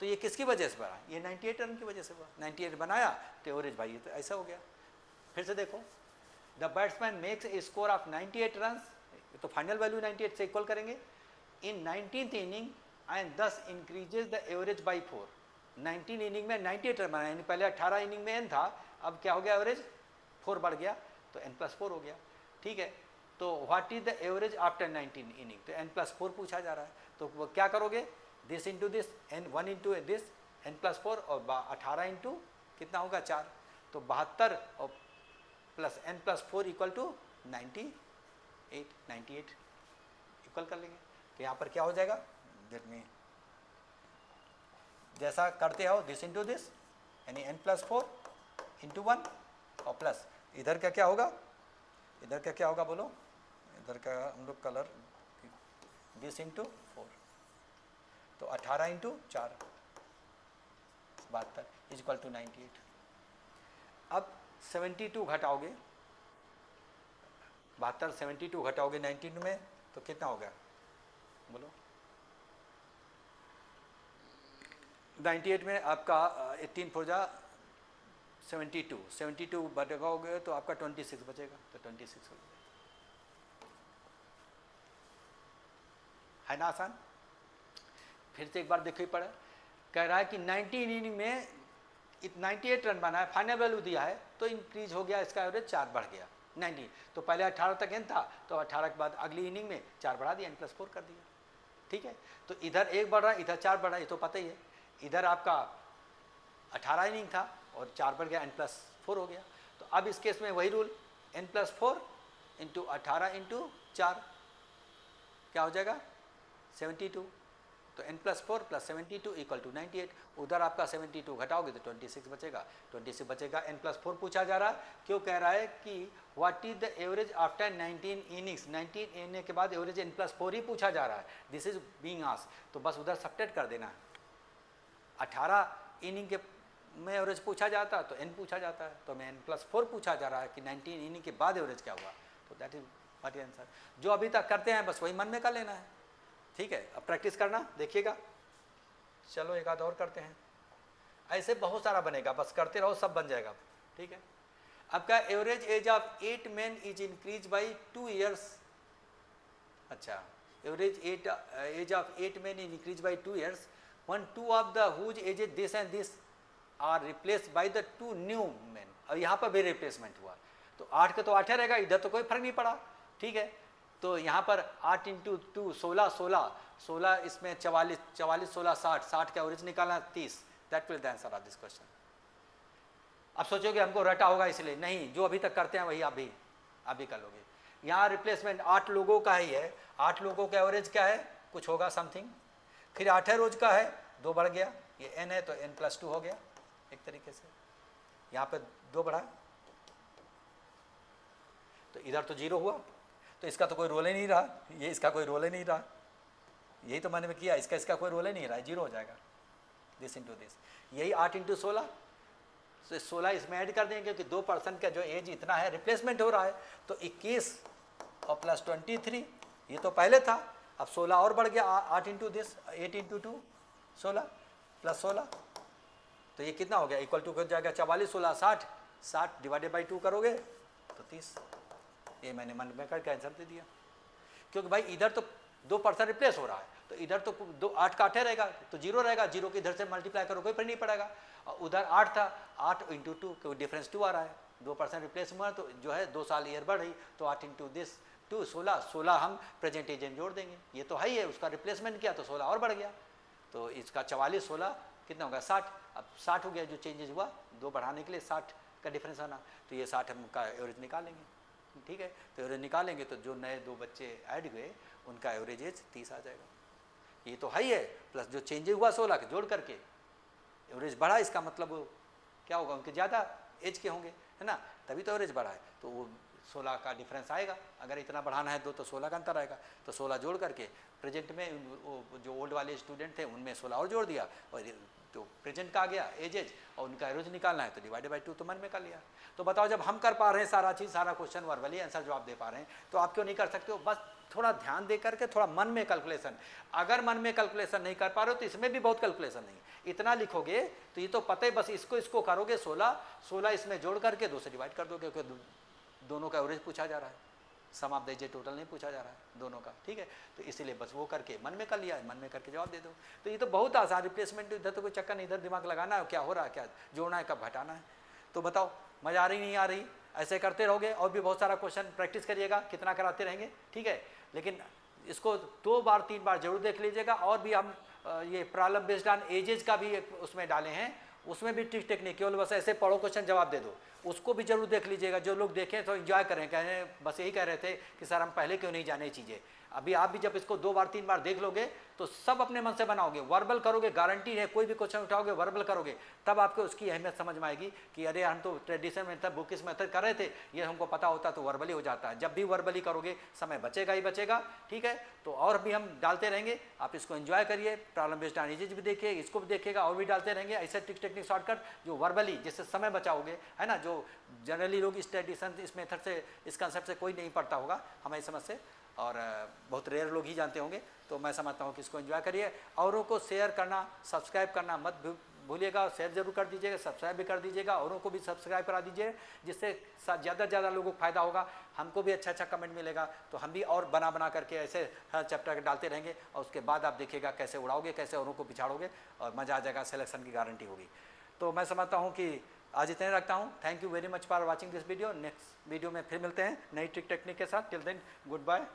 तो ये किसकी वजह से बढ़ा, ये 98 रन की वजह से हुआ। 98 बनाया तो एवरेज भाई, तो ऐसा हो गया। फिर से देखो, the batsman makes a score of 98 runs, तो फाइनल वैल्यू 98 से इक्वल करेंगे, इन 19th inning and thus increases the average by 4। 19 inning में 98 रन बनाए, यानी पहले 18 इनिंग में n था, अब क्या हो गया एवरेज 4 बढ़ गया तो n+4 हो गया। ठीक है, तो what is the average after 19 inning, तो n+4 पूछा जा रहा है, तो वो क्या करोगे, this into this, n1 into this n+4 और 18 इंटू कितना होगा 4, तो 72 और plus n+4 equal to 98 equal कर लेंगे। तो यहाँ पर क्या हो जाएगा, देखने जैसा करते हो दिस इंटू दिस, यानी n+4 इंटू 1 और प्लस इधर का क्या होगा, इधर का क्या होगा बोलो, इधर का हम लोग कलर दिस इंटू 4, तो 18 इंटू 4 72 इक्वल टू 98। अब 72 घटाओगे, 72 72 घटाओगे 19 में तो कितना होगा बोलो, 98 में आपका 18 4 जा 72 बढ़ाओगे तो आपका 26 बचेगा, तो 26 हो गया, है ना आसान। फिर से एक बार देखिए पड़ा, कह रहा है कि 19 इनिंग में 98 रन बना है, फाइनल वैल्यू दिया है, तो इंक्रीज हो गया इसका एवरेज 4 बढ़ गया 19, तो पहले 18 तक एन था, तो 18 के बाद अगली इनिंग में 4 बढ़ा दिया, n+4 कर दिया। ठीक है, तो इधर 1 बढ़ रहा है, इधर 4 बढ़ रहा है, ये तो पता ही है, इधर आपका 18 इनिंग था और 4 बढ़ गया, n+4 हो गया। तो अब इस केस में वही रूल, n+4 इंटू 18 इंटू 4 क्या हो जाएगा 72, तो n+4 प्लस 72 इक्वल टू 98, उधर आपका 72 घटाओगे तो 26 बचेगा, 26 बचेगा, n+4 पूछा जा रहा है, क्यों कह रहा है कि what is the average after 19 innings, 19 inning के बाद एवरेज n+4 ही पूछा जा रहा है, दिस इज बीइंग आस्क्ड, तो बस उधर सब्ट्रैक्ट कर देना है। 18 इनिंग के में एवरेज पूछा जाता तो n पूछा जाता है, तो मैं n+4 पूछा जा रहा है कि 19 इनिंग के बाद एवरेज क्या हुआ, तो that is what is answer. जो अभी तक करते हैं बस वही मन में कर लेना है। ठीक है, अब प्रैक्टिस करना, देखिएगा। चलो एक आध और करते हैं, ऐसे बहुत सारा बनेगा, बस करते रहो सब बन जाएगा। ठीक है, आपका average age of 8 men is increase by 2 years। अच्छा, average age of 8 men is increase by 2 years when 2 of the whose ages this and this are replaced by the 2 new men। अब यहाँ पर भी रिप्लेसमेंट हुआ, तो 8 का तो 8 रहेगा, इधर तो कोई फर्क नहीं पड़ा। ठीक है, तो यहाँ पर 8 इंटू 2 16 इसमें 44 16 60 का एवरेज निकालना 30, that will the answer of this question. अब सोचोगे हमको रटा होगा, इसलिए नहीं, जो अभी तक करते हैं वही अभी कर लोगे। यहाँ रिप्लेसमेंट 8 लोगों का ही है, 8 लोगों का एवरेज क्या है, कुछ होगा समथिंग, फिर 8 रोज का है, 2 बढ़ गया, ये n है तो n+2 हो गया एक तरीके से, यहाँ पे 2 बढ़ा, तो इधर तो 0 हुआ, तो इसका तो कोई रोल ही नहीं रहा, ये इसका कोई रोल ही नहीं रहा, यही तो मैंने किया, इसका कोई रोल ही नहीं रहा, 0 हो जाएगा, दिस इंटू दिस, यही 8 इंटू 16, तो 16 इसमें ऐड कर देंगे क्योंकि 2% का जो एज इतना है रिप्लेसमेंट हो रहा है, तो 21 और प्लस 23, ये तो पहले था, अब 16 और बढ़ गया, 8 इंटू दिस 8 इंटू 2 16 प्लस 16, तो ये कितना हो गया, इक्वल टू हो जाएगा 44 16 60 डिवाइडेड बाई 2 करोगे तो 30। ये मैंने मन में करके आंसर दे दिया, क्योंकि भाई इधर तो 2% रिप्लेस हो रहा है, तो इधर तो 8 का 8 रहेगा, तो 0 रहेगा, 0 के इधर से मल्टीप्लाई करो कोई फर्क नहीं पड़ेगा, और उधर 8 था, 8 इंटू 2 क्योंकि डिफरेंस 2 आ रहा है, 2% रिप्लेस हुआ तो जो है 2 साल ईयर बढ़ रही, तो 8 इंटू दिस 2 16 हम प्रेजेंट एजेंट जोड़ देंगे, ये तो है ही है, उसका रिप्लेसमेंट किया तो 16 और बढ़ गया, तो इसका 44 16 कितना होगा 60, अब 60 हो गया, जो चेंजेस हुआ 2 बढ़ाने के लिए 60 का डिफरेंस आना, तो ये 60 हम का एवरेज निकालेंगे। ठीक है, तो एवरेज निकालेंगे तो जो नए 2 बच्चे ऐड हुए उनका एवरेज एज 30 आ जाएगा, ये तो है ही है, प्लस जो चेंजेस हुआ 16 के जोड़ करके एवरेज बढ़ा, इसका मतलब क्या होगा, उनके ज़्यादा एज के होंगे, है ना, तभी तो एवरेज बढ़ा है, तो वो 16 का डिफरेंस आएगा, अगर इतना बढ़ाना है 2 तो 16 का अंतर आएगा, तो 16 जोड़ करके प्रेजेंट में जो ओल्ड वाले स्टूडेंट थे उनमें 16 और जोड़ दिया, और तो प्रेजेंट का आ गया एज और उनका एवरेज निकालना है तो डिवाइडेड बाई 2 तो मन में कर लिया। तो बताओ, जब हम कर पा रहे हैं सारा चीज़, सारा क्वेश्चन वर्बली आंसर जवाब दे पा रहे हैं, तो आप क्यों नहीं कर सकते हो? बस थोड़ा ध्यान दे करके थोड़ा मन में कैलकुलेशन, अगर मन में कैलकुलेशन नहीं कर पा रहे हो तो इसमें भी बहुत कैलकुलेशन नहीं, इतना लिखोगे तो ये तो पता ही, बस इसको करोगे 16 इसमें जोड़ करके 2 से डिवाइड कर दोगे, क्योंकि दोनों का एवरेज पूछा जा रहा है। Sum of the aged total नहीं पूछा जा रहा है दोनों का, ठीक है। तो इसीलिए बस वो करके मन में कर लिया, मन में करके जवाब दे दो। तो ये तो बहुत आसान, रिप्लेसमेंट इधर तो कोई चक्कर नहीं, इधर दिमाग लगाना है क्या हो रहा है, क्या जोड़ना है, कब घटाना है। तो बताओ मजा आ रही नहीं आ रही, ऐसे करते रहोगे और भी बहुत सारा क्वेश्चन प्रैक्टिस करिएगा, कितना कराते रहेंगे, ठीक है। लेकिन इसको 2 बार 3 बार जरूर देख लीजिएगा। और भी हम ये प्रॉब्लम बेस्ड ऑन एजेस का भी उसमें डाले हैं, उसमें भी ट्रिक टेक्निक, केवल बस ऐसे पढ़ो क्वेश्चन जवाब दे दो, उसको भी जरूर देख लीजिएगा। जो लोग देखें तो एंजॉय करें, कहें बस यही कह रहे थे कि सर हम पहले क्यों नहीं जाने चीज़ें। अभी आप भी जब इसको 2 बार 3 बार देख लोगे तो सब अपने मन से बनाओगे, वर्बल करोगे, गारंटी है। कोई भी क्वेश्चन उठाओगे वर्बल करोगे, तब आपको उसकी अहमियत समझ में आएगी कि अरे हम तो ट्रेडिशनल मेथड, बुकिश मेथड कर रहे थे, ये हमको पता होता तो वर्बली हो जाता है। जब भी वर्बली करोगे समय बचेगा ही बचेगा, ठीक है। तो और भी हम डालते रहेंगे, आप इसको एंजॉय करिए। प्रॉब्लम बेस्ड ऑन एजेस भी देखिए, इसको भी देखिएगा, और भी डालते रहेंगे ऐसे ट्रिक टेक्निक शॉर्टकट जो वर्बली, जिससे समय बचाओगे, है ना। जो जनरली लोग इस ट्रेडिशन, इस मेथड से, इस कंसेप्ट से कोई नहीं पढ़ता होगा हमारी समझ से, और बहुत रेयर लोग ही जानते होंगे। तो मैं समझता हूँ कि इसको एंजॉय करिए। औरों को शेयर करना, सब्सक्राइब करना मत भूलिएगा। शेयर जरूर कर दीजिएगा, सब्सक्राइब भी कर दीजिएगा, औरों को भी सब्सक्राइब करा दीजिए, जिससे ज़्यादा से ज़्यादा लोगों को फायदा होगा। हमको भी अच्छा कमेंट मिलेगा, तो हम भी और बना करके ऐसे हर चैप्टर डालते रहेंगे। और उसके बाद आप देखिएगा कैसे उड़ाओगे, कैसे औरों को पिछाड़ोगे, और मज़ा आ जाएगा, सिलेक्शन की गारंटी होगी। तो मैं समझता हूँ कि आज इतने रखता हूँ। Thank you very much for watching this video. Next video में फिर मिलते हैं नई ट्रिक टेक्निक के साथ। Till then good bye.